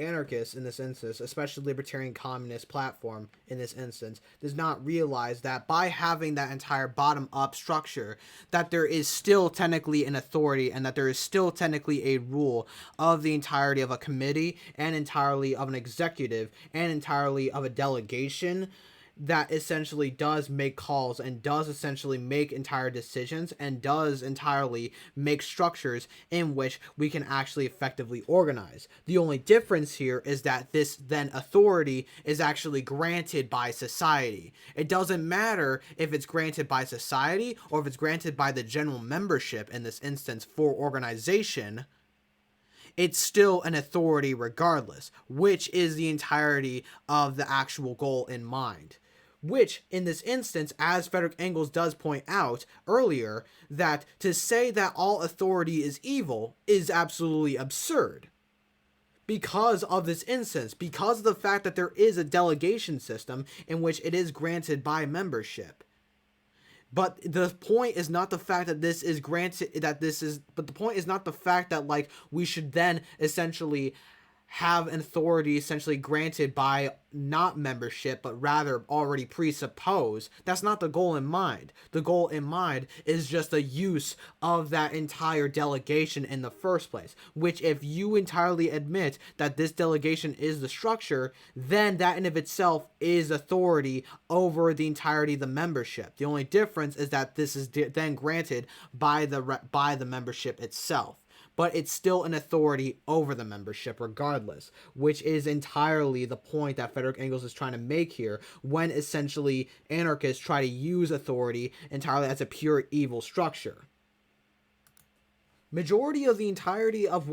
anarchists in this instance, especially Libertarian Communist Platform in this instance, does not realize that by having that entire bottom-up structure, that there is still technically an authority and that there is still technically a rule of the entirety of a committee and entirely of an executive and entirely of a delegation that essentially does make calls and does essentially make entire decisions and does entirely make structures in which we can actually effectively organize. The only difference here is that this then authority is actually granted by society. It doesn't matter if it's granted by society or if it's granted by the general membership in this instance for organization. It's still an authority regardless, which is the entirety of the actual goal in mind. Which, in this instance, as Frederick Engels does point out earlier, that to say that all authority is evil is absolutely absurd. Because of this instance, because of the fact that there is a delegation system in which it is granted by membership. But the point is not the fact that this is granted, but the point is not the fact that, like, we should then essentially have an authority essentially granted by not membership, but rather already presuppose. That's not the goal in mind. The goal in mind is just the use of that entire delegation in the first place, which if you entirely admit that this delegation is the structure, then that in of itself is authority over the entirety of the membership. The only difference is that this is then granted by the membership itself. But it's still an authority over the membership regardless, which is entirely the point that Frederick Engels is trying to make here when essentially anarchists try to use authority entirely as a pure evil structure. majority of the entirety of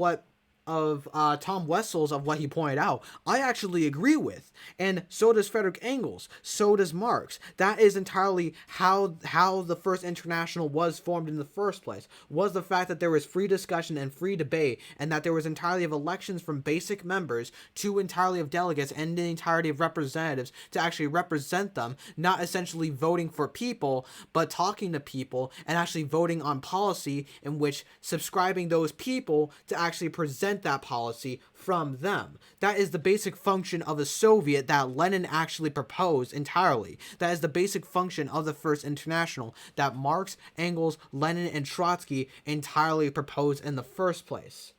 Tom Wessel's of what he pointed out, I actually agree with, and so does Frederick Engels, so does Marx. That is entirely how the First International was formed in the first place, was the fact that there was free discussion and free debate, and that there was entirely of elections from basic members to entirely of delegates and the entirety of representatives to actually represent them, not essentially voting for people, but talking to people and actually voting on policy, in which subscribing those people to actually present that policy from them. That is the basic function of a Soviet that Lenin actually proposed entirely. That is the basic function of the First International that Marx, Engels, Lenin, and Trotsky entirely proposed in the first place.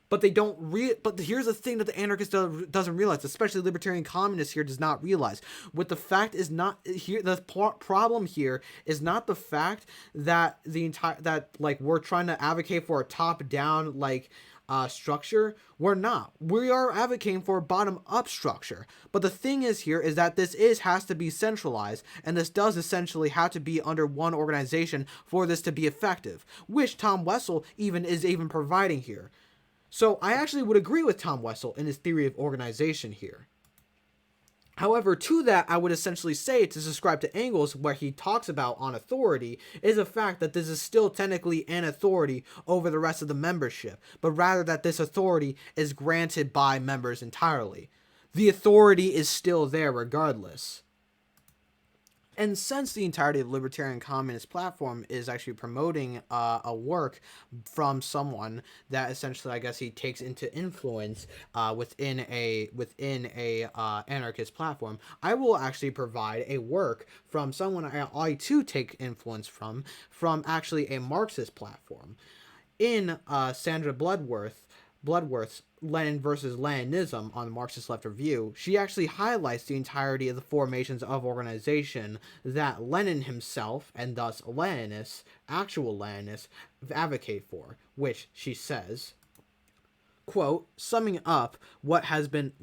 But they don't but here's the thing that the anarchist doesn't realize, especially libertarian communists here does not realize. What the fact is not here, the problem here is not the fact that we're trying to advocate for a top-down structure. We're not. We are advocating for a bottom-up structure. But the thing is that this has to be centralized, and this does essentially have to be under one organization for this to be effective, which Tom Wessel is providing here. So I actually would agree with Tom Wessel in his theory of organization here. However, to that, I would essentially say, to subscribe to Engels, where he talks about on authority, is the fact that this is still technically an authority over the rest of the membership, but rather that this authority is granted by members entirely. The authority is still there regardless. And since the entirety of the Libertarian Communist Platform is actually promoting a work from someone that essentially, I guess, he takes into influence within a anarchist platform, I will actually provide a work from someone I too take influence from actually a Marxist platform. In Sandra Bloodworth's Lenin versus Leninism on the Marxist Left Review, she actually highlights the entirety of the formations of organization that Lenin himself, and thus actual Leninists, advocate for, which she says, quote, summing up what has been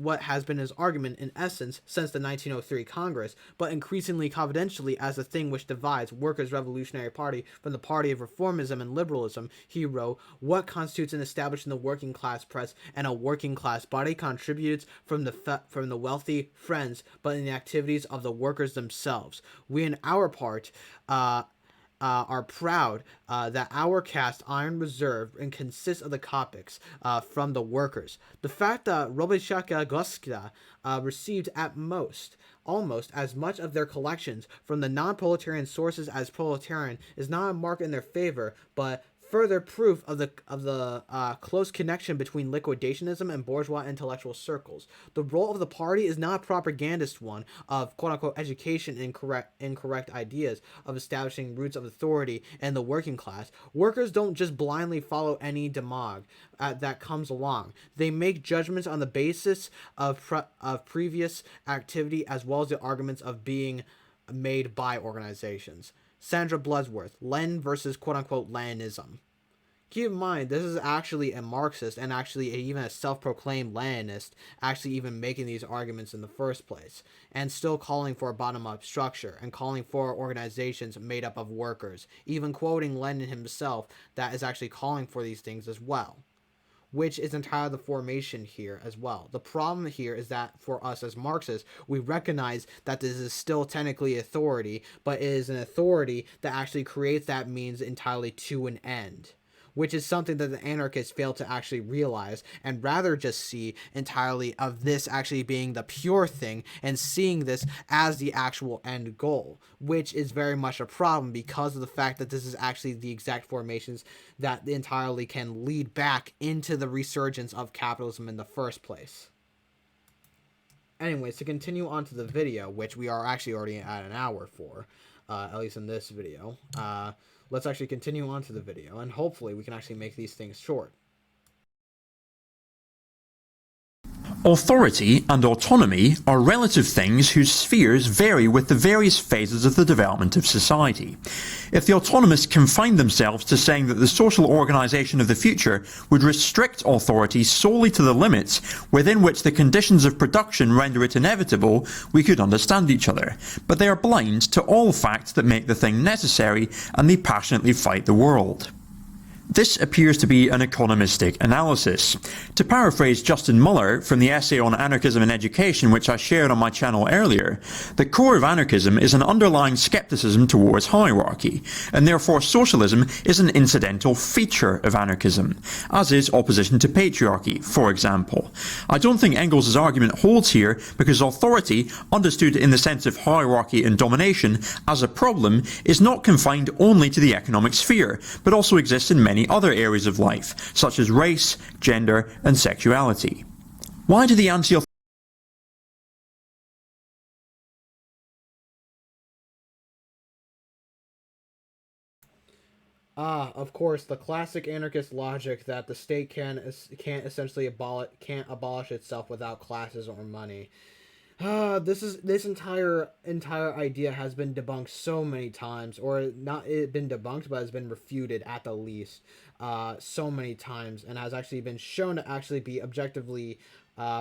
his argument in essence since the 1903 Congress, but increasingly confidentially as the thing which divides Workers' Revolutionary Party from the party of reformism and liberalism, he wrote, what constitutes an establishing the working class press and a working class body contributes from the wealthy friends, but in the activities of the workers themselves. We, in our part, are proud that our cast iron reserve and consists of the Kopics from the workers. The fact that Robichaka Goska received at almost as much of their collections from the non-proletarian sources as proletarian is not a mark in their favor, but further proof of the close connection between liquidationism and bourgeois intellectual circles. The role of the party is not a propagandist one of quote-unquote education and incorrect ideas of establishing roots of authority in the working class. Workers don't just blindly follow any demagogue that comes along. They make judgments on the basis of previous activity as well as the arguments of being made by organizations. Sandra Bloodworth, Lenin versus quote-unquote Leninism. Keep in mind, this is actually a Marxist and actually even a self-proclaimed Leninist actually even making these arguments in the first place, and still calling for a bottom-up structure and calling for organizations made up of workers, even quoting Lenin himself that is actually calling for these things as well, which is entirely the formation here as well. The problem here is that for us as Marxists, we recognize that this is still technically authority, but it is an authority that actually creates that means entirely to an end, which is something that the anarchists fail to actually realize and rather just see entirely of this actually being the pure thing and seeing this as the actual end goal, which is very much a problem because of the fact that this is actually the exact formations that entirely can lead back into the resurgence of capitalism in the first place. Anyways, to continue on to the video, which we are actually already at an hour for, at least in this video, let's actually continue on to the video, and hopefully we can actually make these things short. Authority and autonomy are relative things whose spheres vary with the various phases of the development of society. If the autonomists confine themselves to saying that the social organization of the future would restrict authority solely to the limits within which the conditions of production render it inevitable, we could understand each other. But they are blind to all facts that make the thing necessary, and they passionately fight the world. This appears to be an economistic analysis. To paraphrase Justin Muller from the essay on Anarchism in Education, which I shared on my channel earlier, the core of anarchism is an underlying skepticism towards hierarchy, and therefore socialism is an incidental feature of anarchism, as is opposition to patriarchy, for example. I don't think Engels' argument holds here because authority, understood in the sense of hierarchy and domination as a problem, is not confined only to the economic sphere, but also exists in many other areas of life, such as race, gender, and sexuality. Why do the anti-authority of course, the classic anarchist logic that the state can't essentially abolish itself without classes or money. This entire idea has been debunked so many times, or not it been debunked, but has been refuted at the least, so many times, and has actually been shown to actually be objectively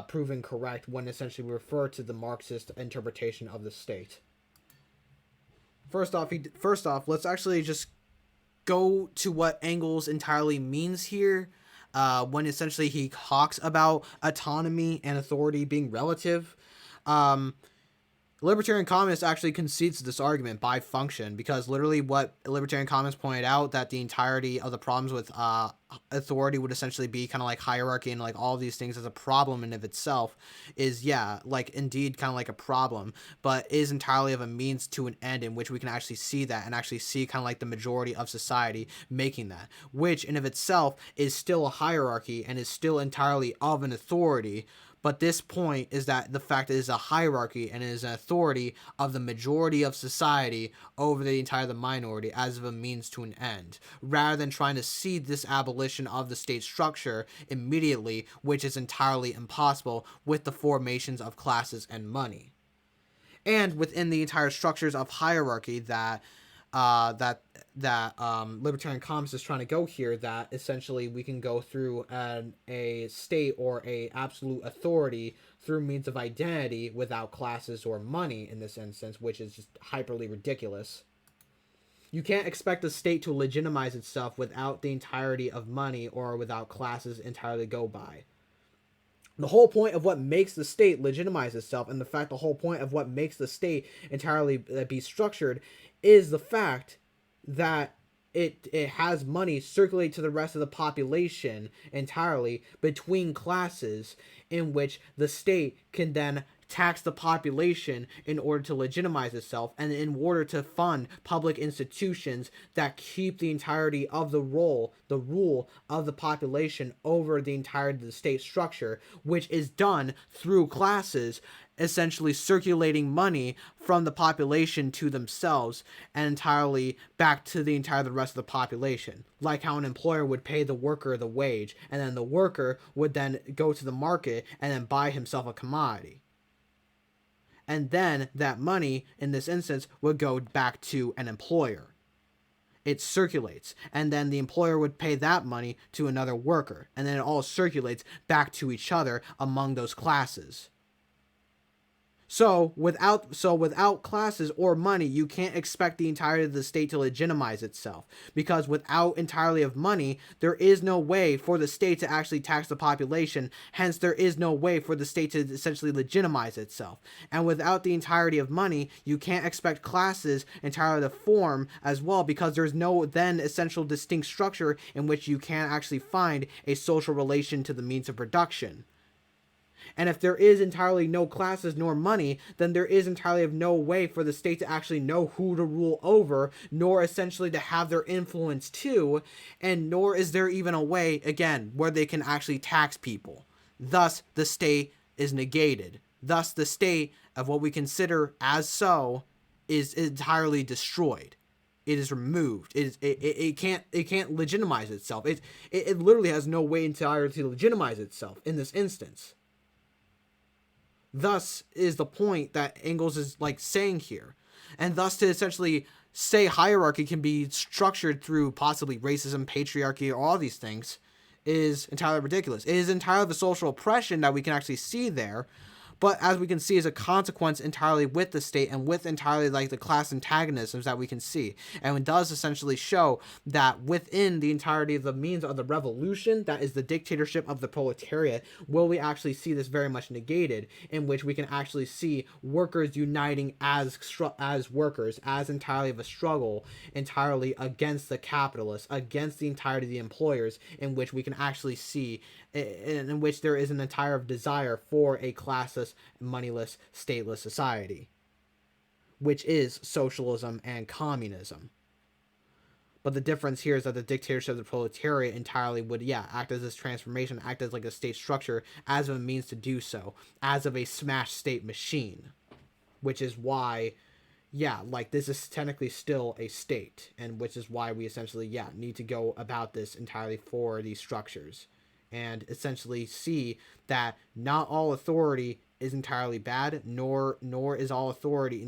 proven correct when essentially we refer to the Marxist interpretation of the state. First off, let's actually just go to what Engels entirely means here. When essentially he talks about autonomy and authority being relative. Libertarian Communists actually concedes this argument by function, because literally what Libertarian Communists pointed out, that the entirety of the problems with authority would essentially be kind of like hierarchy and like all of these things as a problem in of itself, is like indeed kind of like a problem, but is entirely of a means to an end, in which we can actually see that and actually see kind of like the majority of society making that, which in of itself is still a hierarchy and is still entirely of an authority. But this point is that the fact that it is a hierarchy and it is an authority of the majority of society over the entire the minority as of a means to an end, rather than trying to see this abolition of the state structure immediately, which is entirely impossible with the formations of classes and money. And within the entire structures of hierarchy that Libertarian Communists is trying to go here, that essentially we can go through a state or a absolute authority through means of identity without classes or money in this instance, which is just hyperly ridiculous. You can't expect the state to legitimize itself without the entirety of money or without classes entirely go by. The whole point of what makes the state legitimize itself, and the whole point of what makes the state entirely be structured, is the fact that it has money circulate to the rest of the population entirely between classes, in which the state can then tax the population in order to legitimize itself, and in order to fund public institutions that keep the entirety of the rule of the population over the entirety of the state structure, which is done through classes essentially circulating money from the population to themselves and entirely back to the rest of the population. Like how an employer would pay the worker the wage, and then the worker would then go to the market and then buy himself a commodity. And then that money, in this instance, would go back to an employer. It circulates, and then the employer would pay that money to another worker, and then it all circulates back to each other among those classes. So without classes or money, you can't expect the entirety of the state to legitimize itself, because without entirely of money, there is no way for the state to actually tax the population. Hence, there is no way for the state to essentially legitimize itself. And without the entirety of money, you can't expect classes entirely to form as well, because there's no then essential distinct structure in which you can actually find a social relation to the means of production. And if there is entirely no classes nor money, then there is entirely of no way for the state to actually know who to rule over, nor essentially to have their influence too, and nor is there even a way, again, where they can actually tax people. Thus, the state is negated. Thus, the state of what we consider as so is entirely destroyed. It is removed. It can't legitimize itself. It literally has no way entirely to legitimize itself in this instance. Thus is the point that Engels is like saying here. And thus to essentially say hierarchy can be structured through possibly racism, patriarchy, or all these things is entirely ridiculous. It is entirely the social oppression that we can actually see there, but as we can see, is a consequence entirely with the state and with entirely like the class antagonisms that we can see. And it does essentially show that within the entirety of the means of the revolution, that is the dictatorship of the proletariat, will we actually see this very much negated, in which we can actually see workers uniting as workers, as entirely of a struggle entirely against the capitalists, against the entirety of the employers, in which we can actually see in which there is an entire desire for a classless, moneyless, stateless society, which is socialism and communism. But the difference here is that the dictatorship of the proletariat entirely would, act as this transformation, act as like a state structure, as of a means to do so, as of a smash state machine. Which is why, like this is technically still a state, and which is why we essentially, need to go about this entirely for these structures. And essentially see that not all authority is entirely bad, nor is all authority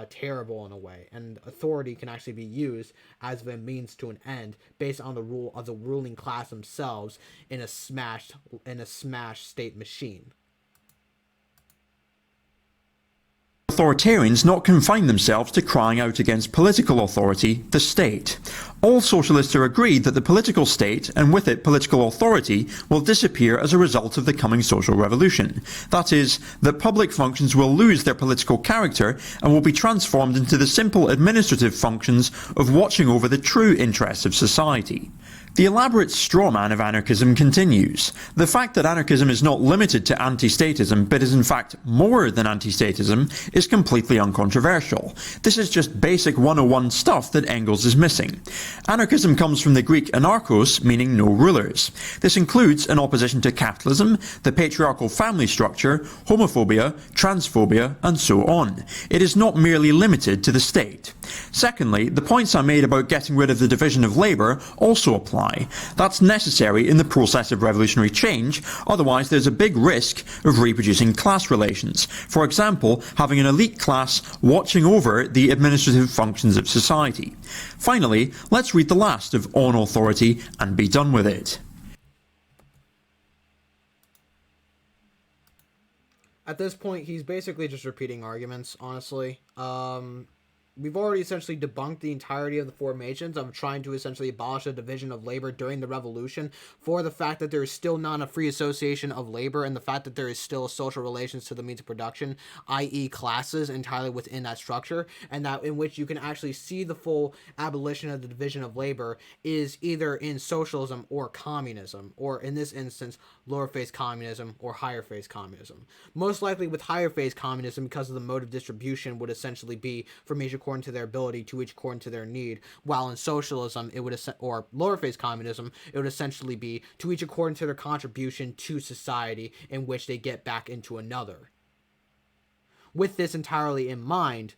terrible in a way, and authority can actually be used as a means to an end based on the rule of the ruling class themselves in a smashed state machine. Authoritarians not confine themselves to crying out against political authority, the state. All socialists are agreed that the political state, and with it political authority, will disappear as a result of the coming social revolution. That is, that public functions will lose their political character and will be transformed into the simple administrative functions of watching over the true interests of society. The elaborate straw man of anarchism continues. The fact that anarchism is not limited to anti-statism, but is in fact more than anti-statism, is completely uncontroversial. This is just basic 101 stuff that Engels is missing. Anarchism comes from the Greek anarchos, meaning no rulers. This includes an opposition to capitalism, the patriarchal family structure, homophobia, transphobia, and so on. It is not merely limited to the state. Secondly, the points I made about getting rid of the division of labour also apply. That's necessary in the process of revolutionary change, otherwise there's a big risk of reproducing class relations. For example, having an elite class watching over the administrative functions of society. Finally, let's read the last of On Authority and be done with it. At this point, he's basically just repeating arguments, honestly. We've already essentially debunked the entirety of the formations of trying to essentially abolish the division of labor during the revolution, for the fact that there is still not a free association of labor, and the fact that there is still social relations to the means of production, i.e. classes entirely within that structure, and that in which you can actually see the full abolition of the division of labor is either in socialism or communism, or in this instance, lower phase communism or higher phase communism. Most likely with higher phase communism, because of the mode of distribution would essentially be from each according to their ability to each according to their need, while in socialism it would or lower phase communism it would essentially be to each according to their contribution to society, in which they get back into another. With this entirely in mind,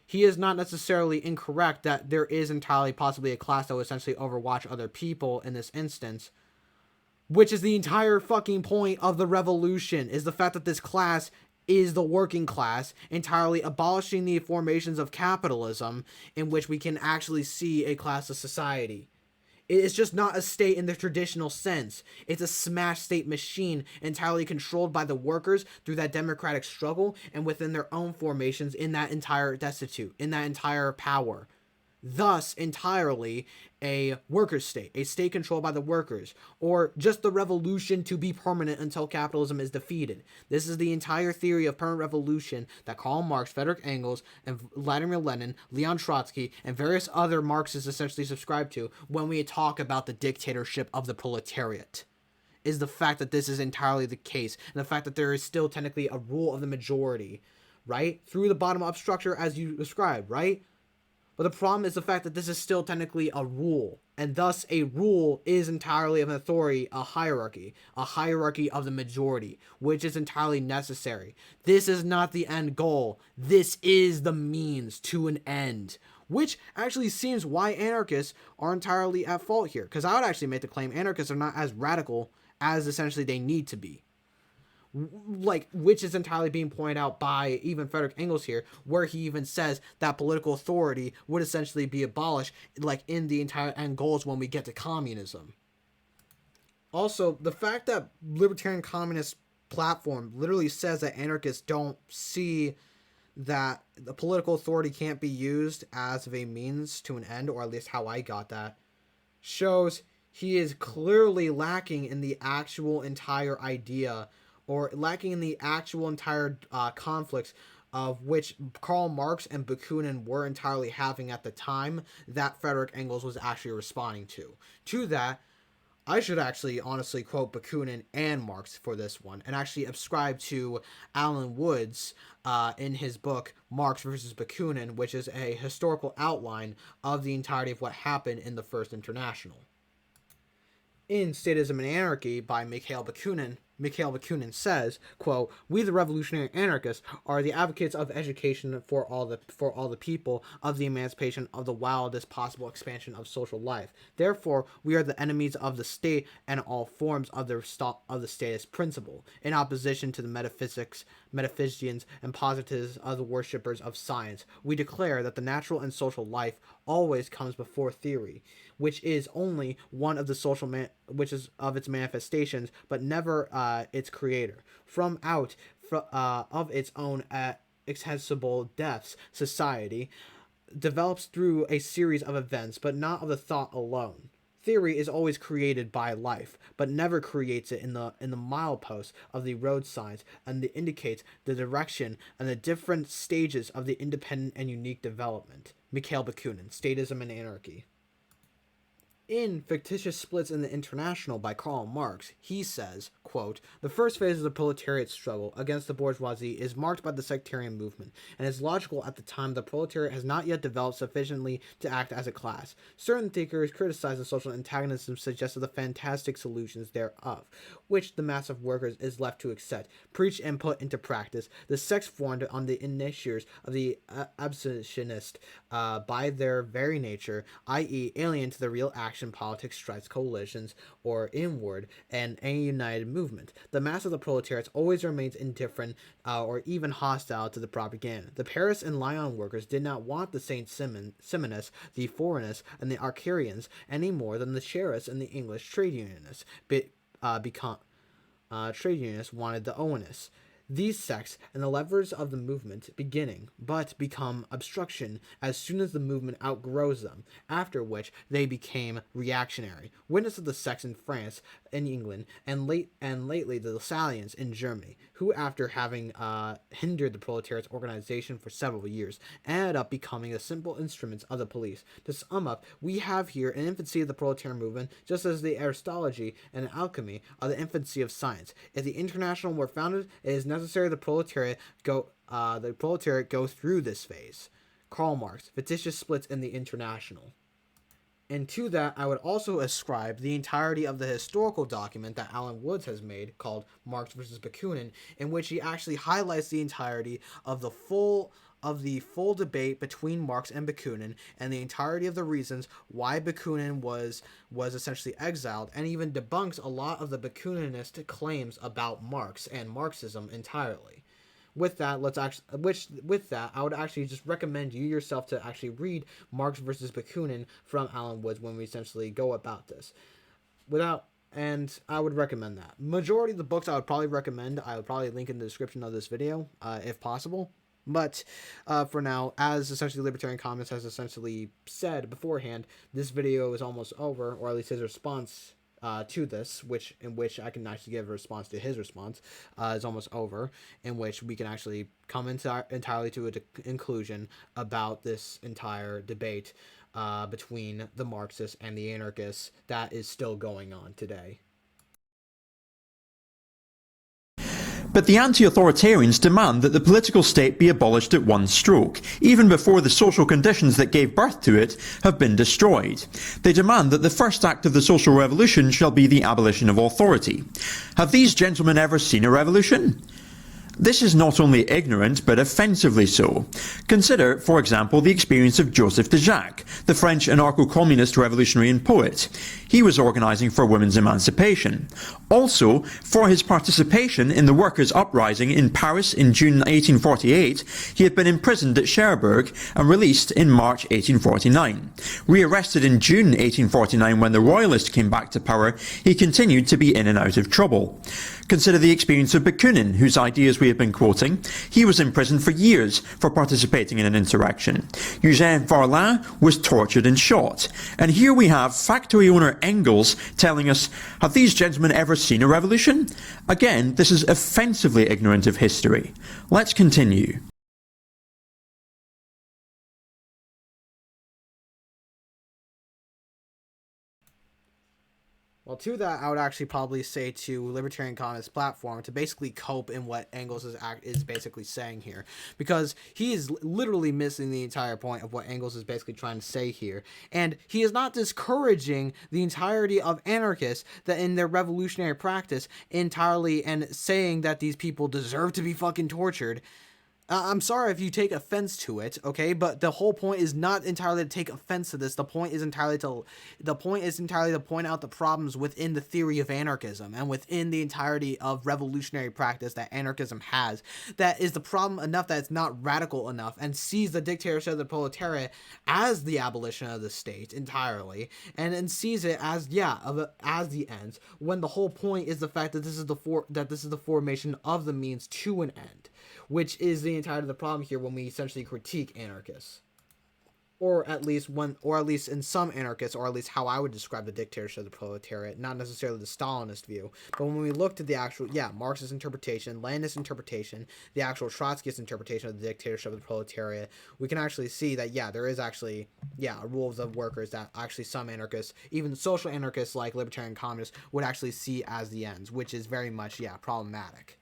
he is not necessarily incorrect that there is entirely possibly a class that will essentially overwatch other people in this instance, which is the entire fucking point of the revolution, is the fact that this class is the working class, entirely abolishing the formations of capitalism, in which we can actually see a class of society. It's just not a state in the traditional sense. It's a smash state machine entirely controlled by the workers through that democratic struggle and within their own formations in that entire destitute, in that entire power. Thus, entirely a workers' state, a state controlled by the workers, or just the revolution to be permanent until capitalism is defeated. This is the entire theory of permanent revolution that Karl Marx, Friedrich Engels, and Vladimir Lenin, Leon Trotsky, and various other Marxists essentially subscribe to when we talk about the dictatorship of the proletariat. Is the fact that this is entirely the case, and the fact that there is still technically a rule of the majority, right? Through the bottom-up structure as you described, right? But the problem is the fact that this is still technically a rule, and thus a rule is entirely of an authority, a hierarchy of the majority, which is entirely necessary. This is not the end goal. This is the means to an end, which actually seems why anarchists are entirely at fault here, because I would actually make the claim anarchists are not as radical as essentially they need to be. Like, which is entirely being pointed out by even Friedrich Engels here, where he even says that political authority would essentially be abolished, like, in the entire end goals when we get to communism. Also, the fact that Libertarian Communist Platform literally says that anarchists don't see that the political authority can't be used as a means to an end, or at least how I got that, shows he is clearly lacking in the actual entire idea, or lacking in the actual entire conflicts of which Karl Marx and Bakunin were entirely having at the time that Frederick Engels was actually responding to. To that, I should actually honestly quote Bakunin and Marx for this one, and actually ascribe to Alan Woods in his book Marx versus Bakunin, which is a historical outline of the entirety of what happened in the First International. In Statism and Anarchy by Mikhail Bakunin says, quote, "We the revolutionary anarchists are the advocates of education for all the people, of the emancipation of the wildest possible expansion of social life. Therefore, we are the enemies of the state and all forms of the statist principle, in opposition to the metaphysicians and positivists of the worshippers of science. We declare that the natural and social life always comes before theory, which is only one of the which is of its manifestations, but never its creator. From out of its own accessible depths, society develops through a series of events, but not of the thought alone. Theory is always created by life, but never creates it in the mileposts of the road signs, and it indicates the direction and the different stages of the independent and unique development." Mikhail Bakunin, Statism and Anarchy. In Fictitious Splits in the International by Karl Marx, he says, quote, "The first phase of the proletariat struggle against the bourgeoisie is marked by the sectarian movement, and is logical at the time the proletariat has not yet developed sufficiently to act as a class. Certain thinkers criticize the social antagonism suggested the fantastic solutions thereof, which the mass of workers is left to accept, preach, and put into practice. The sects formed on the initiators of the abolitionist by their very nature, i.e. alien to the real action, politics, strikes, coalitions, or inward and a united movement. The mass of the proletariats always remains indifferent or even hostile to the propaganda. The Paris and Lyon workers did not want the Saint Simonists, the Foreigners, and the Arcarians any more than the sheriffs and the English trade unionists. Trade unionists wanted the Owenists. These sects and the levers of the movement beginning, but become obstruction as soon as the movement outgrows them, after which they became reactionary. Witness of the sects in France, in England, and lately the Lassallians in Germany, who after having hindered the proletariat's organization for several years, ended up becoming the simple instruments of the police. To sum up, we have here an infancy of the proletarian movement, just as the Aristology and the alchemy are the infancy of science. If the International were founded, it is necessary the proletariat go through this phase." Karl Marx, Fictitious Splits in the International. And to that, I would also ascribe the entirety of the historical document that Alan Woods has made called Marx versus Bakunin, in which he actually highlights the entirety of the full debate between Marx and Bakunin, and the entirety of the reasons why Bakunin was essentially exiled, and even debunks a lot of the Bakuninist claims about Marx and Marxism entirely. With that, I would actually just recommend you yourself to actually read Marx versus Bakunin from Alan Woods when we essentially go about this. And I would recommend that. Majority of the books I would probably recommend, I would probably link in the description of this video, if possible. But for now, as essentially Libertarian Communist has essentially said beforehand, this video is almost over, or at least his response to this, in which I can actually give a response to his response, is almost over, in which we can actually come entirely to a conclusion about this entire debate between the Marxists and the anarchists that is still going on today. But the anti-authoritarians demand that the political state be abolished at one stroke, even before the social conditions that gave birth to it have been destroyed. They demand that the first act of the social revolution shall be the abolition of authority. Have these gentlemen ever seen a revolution? This is not only ignorant, but offensively so. Consider, for example, the experience of Joseph de Jacques, the French anarcho-communist revolutionary and poet. He was organising for women's emancipation. Also, for his participation in the workers' uprising in Paris in June 1848, he had been imprisoned at Cherbourg and released in March 1849. Rearrested in June 1849 when the Royalists came back to power, he continued to be in and out of trouble. Consider the experience of Bakunin, whose ideas we have been quoting. He was imprisoned for years for participating in an insurrection. Eugène Varlin was tortured and shot. And here we have factory owner Engels telling us, have these gentlemen ever seen a revolution? Again, this is offensively ignorant of history. Let's continue. Well, to that, I would actually probably say to Libertarian Communist Platform to basically cope in what Engels is basically saying here, because he is literally missing the entire point of what Engels is basically trying to say here, and he is not discouraging the entirety of anarchists that in their revolutionary practice entirely and saying that these people deserve to be fucking tortured. I'm sorry if you take offense to it, okay? But the whole point is not entirely to take offense to this. The point is entirely to point out the problems within the theory of anarchism and within the entirety of revolutionary practice that anarchism has. That is the problem enough that it's not radical enough and sees the dictatorship of the proletariat as the abolition of the state entirely, and then sees it as as the ends. When the whole point is the fact that this is the formation of the means to an end, which is the entirety of the problem here when we essentially critique anarchists, or at least in some anarchists, or at least how I would describe the dictatorship of the proletariat, not necessarily the Stalinist view, but when we looked at the actual Marxist interpretation, Leninist interpretation, the actual Trotskyist interpretation of the dictatorship of the proletariat, we can actually see that there is actually rules of workers that actually some anarchists, even social anarchists like Libertarian Communists, would actually see as the ends, which is very much problematic.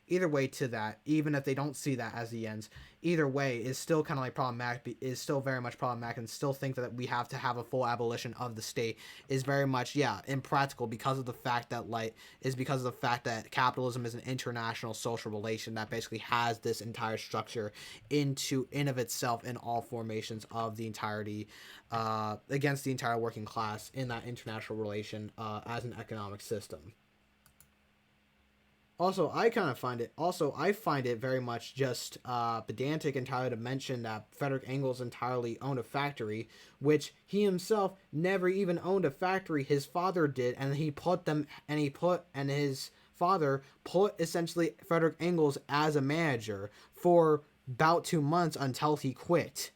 Either way to that, even if they don't see that as the ends, either way is still kind of like problematic, is still very much problematic, and still think that we have to have a full abolition of the state is very much, impractical because of the fact that capitalism is an international social relation that basically has this entire structure in of itself in all formations of the entirety, against the entire working class in that international relation as an economic system. Also, I find it very much just pedantic entirely to mention that Frederick Engels entirely owned a factory, which he himself never even owned a factory. His father did, and his father put essentially Frederick Engels as a manager for about 2 months until he quit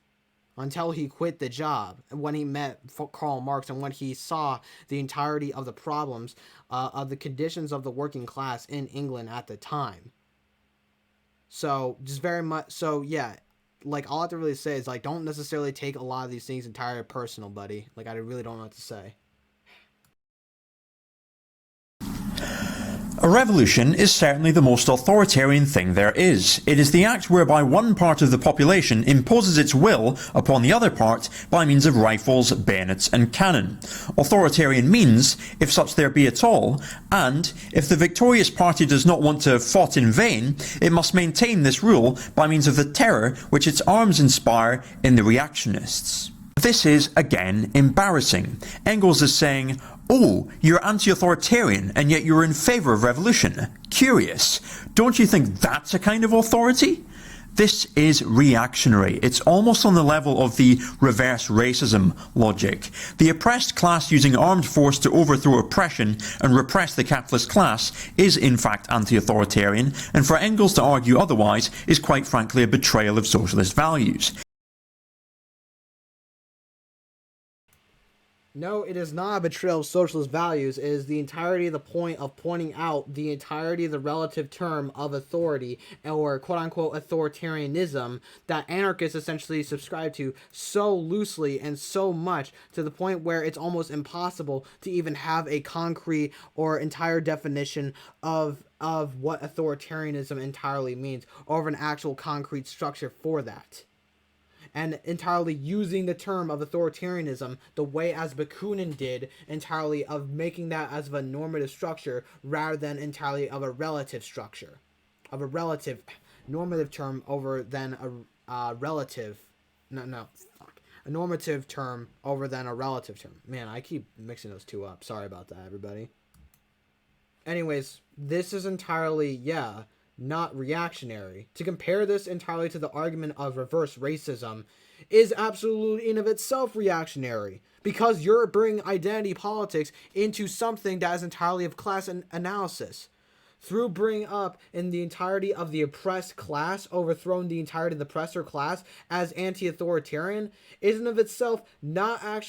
the job, when he met Karl Marx and when he saw the entirety of the problems of the conditions of the working class in England at the time. So just very much so, like all I have to really say is like, don't necessarily take a lot of these things entirely personal, buddy. Like, I really don't know what to say. A revolution is certainly the most authoritarian thing there is. It is the act whereby one part of the population imposes its will upon the other part by means of rifles, bayonets and cannon. Authoritarian means, if such there be at all, and if the victorious party does not want to have fought in vain, it must maintain this rule by means of the terror which its arms inspire in the reactionists. This is, again, embarrassing. Engels is saying, oh, you're anti-authoritarian and yet you're in favour of revolution. Curious. Don't you think that's a kind of authority? This is reactionary. It's almost on the level of the reverse racism logic. The oppressed class using armed force to overthrow oppression and repress the capitalist class is in fact anti-authoritarian, and for Engels to argue otherwise is quite frankly a betrayal of socialist values. No, it is not a betrayal of socialist values. It is the entirety of the point of pointing out the entirety of the relative term of authority, or quote-unquote authoritarianism, that anarchists essentially subscribe to so loosely and so much to the point where it's almost impossible to even have a concrete or entire definition of what authoritarianism entirely means, or of an actual concrete structure for that. And entirely using the term of authoritarianism the way as Bakunin did, entirely of making that as of a normative structure rather than entirely of a relative structure, relative normative term over than a relative. No, fuck. A normative term over than a relative term. Man, I keep mixing those two up. Sorry about that, everybody. Anyways, this is entirely, not reactionary. To compare this entirely to the argument of reverse racism is absolutely in of itself reactionary, because you're bringing identity politics into something that is entirely of class analysis. Through bringing up in the entirety of the oppressed class, overthrowing the entirety of the oppressor class as anti-authoritarian, is in of itself not really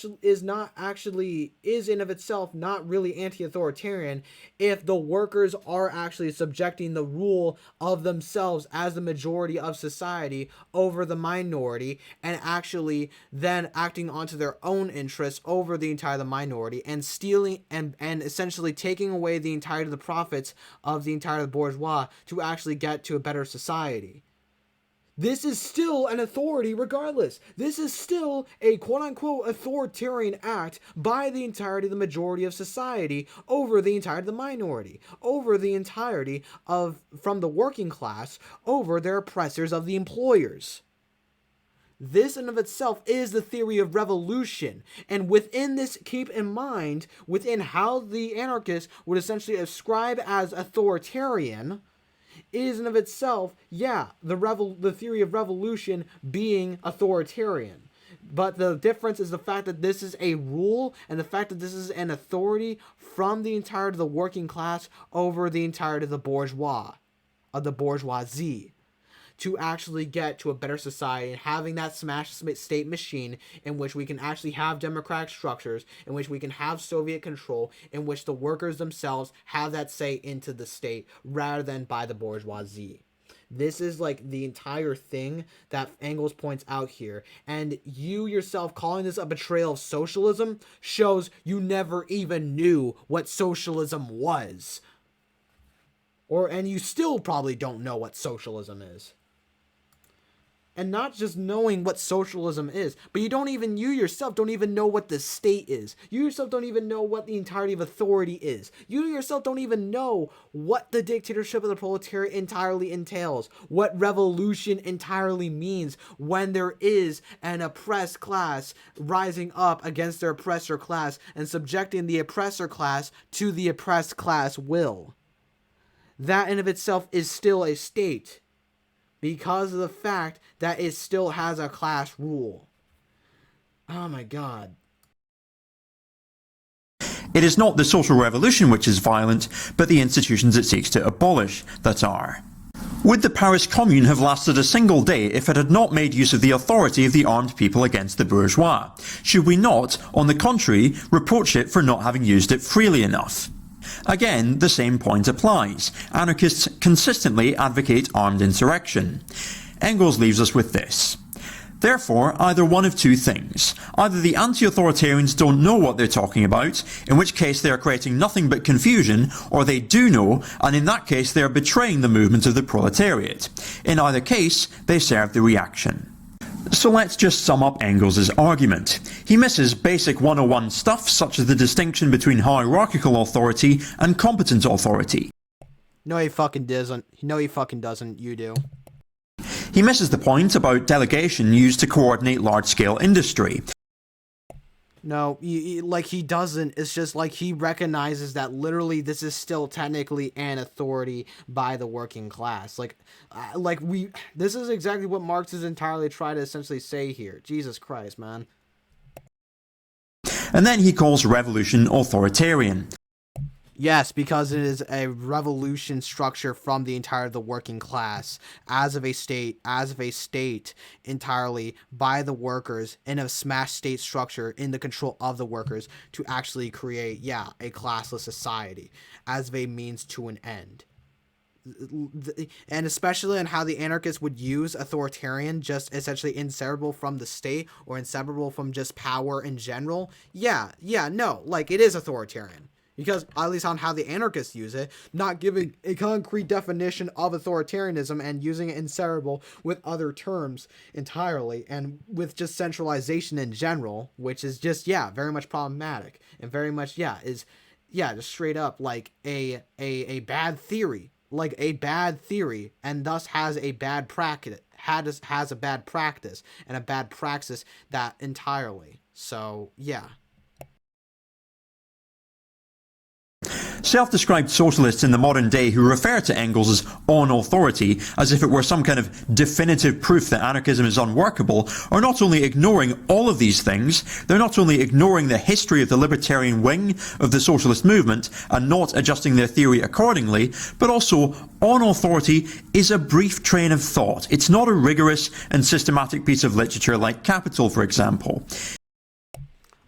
anti-authoritarian if the workers are actually subjecting the rule of themselves as the majority of society over the minority, and actually then acting onto their own interests over the entire minority, and stealing and essentially taking away the entirety of the profits of the entire bourgeois to actually get to a better society. This is still an authority regardless. This is still a quote-unquote authoritarian act by the entirety of the majority of society over the entirety of the minority, over the entirety of, from the working class, over their oppressors of the employers. This in of itself is the theory of revolution. And within this, keep in mind, within how the anarchists would essentially ascribe as authoritarian, is in of itself, the theory of revolution being authoritarian. But the difference is the fact that this is a rule, and the fact that this is an authority from the entirety of the working class over the entirety of the bourgeois, of the bourgeoisie, to actually get to a better society, and having that smash state machine in which we can actually have democratic structures, in which we can have Soviet control, in which the workers themselves have that say into the state rather than by the bourgeoisie. This is like the entire thing that Engels points out here. And you yourself calling this a betrayal of socialism shows you never even knew what socialism was. And you still probably don't know what socialism is. And not just knowing what socialism is, but you yourself don't even know what the state is. You yourself don't even know what the entirety of authority is. You yourself don't even know what the dictatorship of the proletariat entirely entails, what revolution entirely means when there is an oppressed class rising up against their oppressor class and subjecting the oppressor class to the oppressed class will. That in of itself is still a state, because of the fact that it still has a class rule. Oh my god. It is not the social revolution which is violent, but the institutions it seeks to abolish that are. Would the Paris Commune have lasted a single day if it had not made use of the authority of the armed people against the bourgeois? Should we not, on the contrary, reproach it for not having used it freely enough? Again, the same point applies. Anarchists consistently advocate armed insurrection. Engels leaves us with this. Therefore, either one of two things. Either the anti-authoritarians don't know what they're talking about, in which case they are creating nothing but confusion, or they do know, and in that case they are betraying the movement of the proletariat. In either case, they serve the reaction. So let's just sum up Engels' argument. He misses basic 101 stuff such as the distinction between hierarchical authority and competent authority. No, he fucking doesn't. No, he fucking doesn't. You do. He misses the point about delegation used to coordinate large-scale industry. No, he doesn't. It's just like he recognizes that literally this is still technically an authority by the working class. This is exactly what Marx is entirely trying to essentially say here. Jesus Christ, man. And then he calls revolution authoritarian. Yes, because it is a revolution structure from the entire of the working class as of a state entirely by the workers in a smash state structure in the control of the workers to actually create, a classless society as of a means to an end. And especially in how the anarchists would use authoritarian just essentially inseparable from the state or inseparable from just power in general. It is authoritarian. Because, at least on how the anarchists use it, not giving a concrete definition of authoritarianism and using it inseparable with other terms entirely, and with just centralization in general, which is just, very much problematic, and very much, just straight up like a bad theory. like a bad theory, and thus has a bad practice, has a bad practice and a bad praxis that entirely. So yeah. Self-described socialists in the modern day who refer to Engels as on authority as if it were some kind of definitive proof that anarchism is unworkable are not only ignoring all of these things, they're not only ignoring the history of the libertarian wing of the socialist movement and not adjusting their theory accordingly, but also on authority is a brief train of thought. It's not a rigorous and systematic piece of literature like Capital, for example.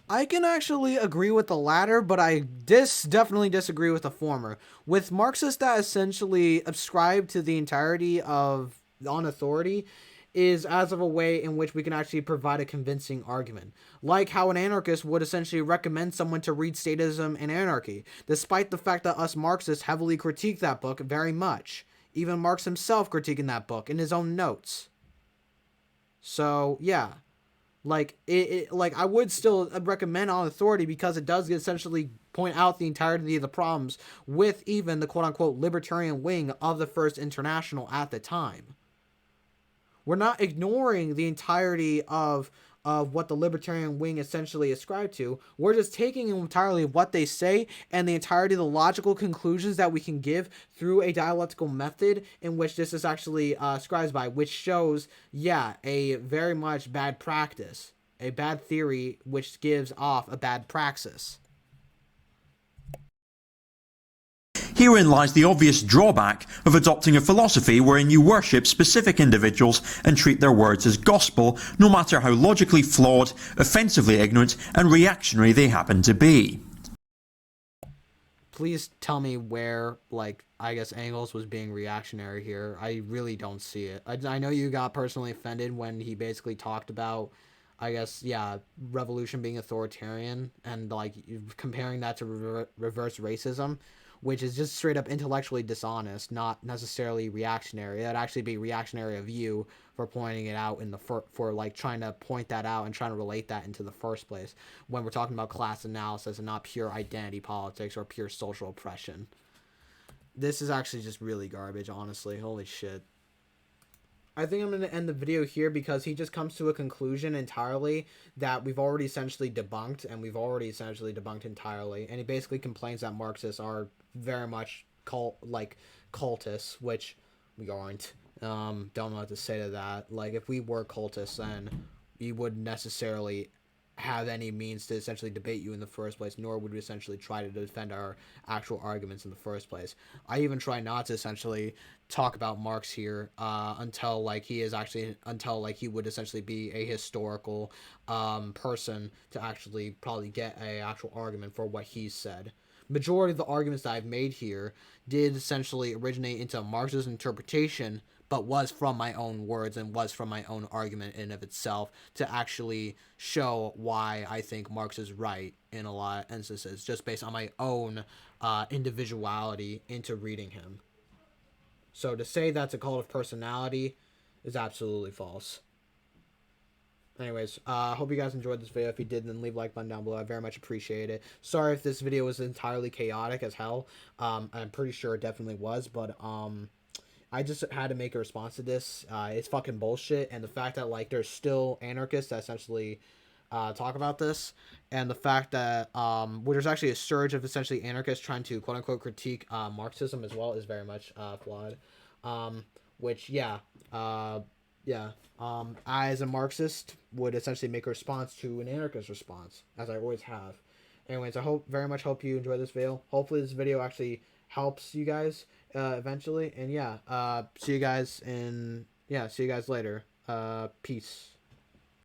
I can actually agree with the latter, but I definitely disagree with the former. With Marxists that essentially ascribe to the entirety of on authority is as of a way in which we can actually provide a convincing argument. Like how an anarchist would essentially recommend someone to read Statism and Anarchy, despite the fact that us Marxists heavily critique that book very much. Even Marx himself critiquing that book in his own notes. So, yeah. Like like I would still recommend On Authority because it does essentially point out the entirety of the problems with even the quote-unquote libertarian wing of the First International at the time. We're not ignoring the entirety of what the libertarian wing essentially ascribed to. We're just taking entirely what they say and the entirety of the logical conclusions that we can give through a dialectical method in which this is actually ascribed by, which shows, yeah, a very much bad practice, a bad theory which gives off a bad praxis. Herein lies the obvious drawback of adopting a philosophy wherein you worship specific individuals and treat their words as gospel, no matter how logically flawed, offensively ignorant, and reactionary they happen to be. Please tell me where, like, I guess Engels was being reactionary here. I really don't see it. I know you got personally offended when he basically talked about, I guess, yeah, revolution being authoritarian and, like, comparing that to reverse racism, which is just straight up intellectually dishonest, not necessarily reactionary. That'd actually be reactionary of you for pointing it out in the for like trying to point that out and trying to relate that into the first place when we're talking about class analysis and not pure identity politics or pure social oppression. This is actually just really garbage, honestly. Holy shit. I think I'm going to end the video here because he just comes to a conclusion entirely that we've already essentially debunked, and we've already essentially debunked entirely. And he basically complains that Marxists are very much cultists, which we aren't. Don't know what to say to that. Like, if we were cultists, then we wouldn't necessarily have any means to essentially debate you in the first place, nor would we essentially try to defend our actual arguments in the first place. I even try not to essentially talk about Marx here until he would essentially be a historical person to actually probably get a actual argument for what he said. Majority of the arguments that I've made here did essentially originate into Marx's interpretation, but was from my own words and was from my own argument in of itself to actually show why I think Marx is right in a lot of instances, just based on my own individuality into reading him. So to say that's a cult of personality is absolutely false. Anyways, hope you guys enjoyed this video. If you did, then leave a like button down below. I very much appreciate it. Sorry if this video was entirely chaotic as hell. I'm pretty sure it definitely was, but I just had to make a response to this. It's fucking bullshit, and the fact that, like, there's still anarchists that essentially talk about this, and the fact that there's actually a surge of essentially anarchists trying to quote-unquote critique Marxism as well is very much flawed. Which, yeah, I, as a Marxist, would essentially make a response to an anarchist response, as I always have. Anyways, I very much hope you enjoyed this video. Hopefully this video actually helps you guys eventually. And yeah, see you guys later. Peace.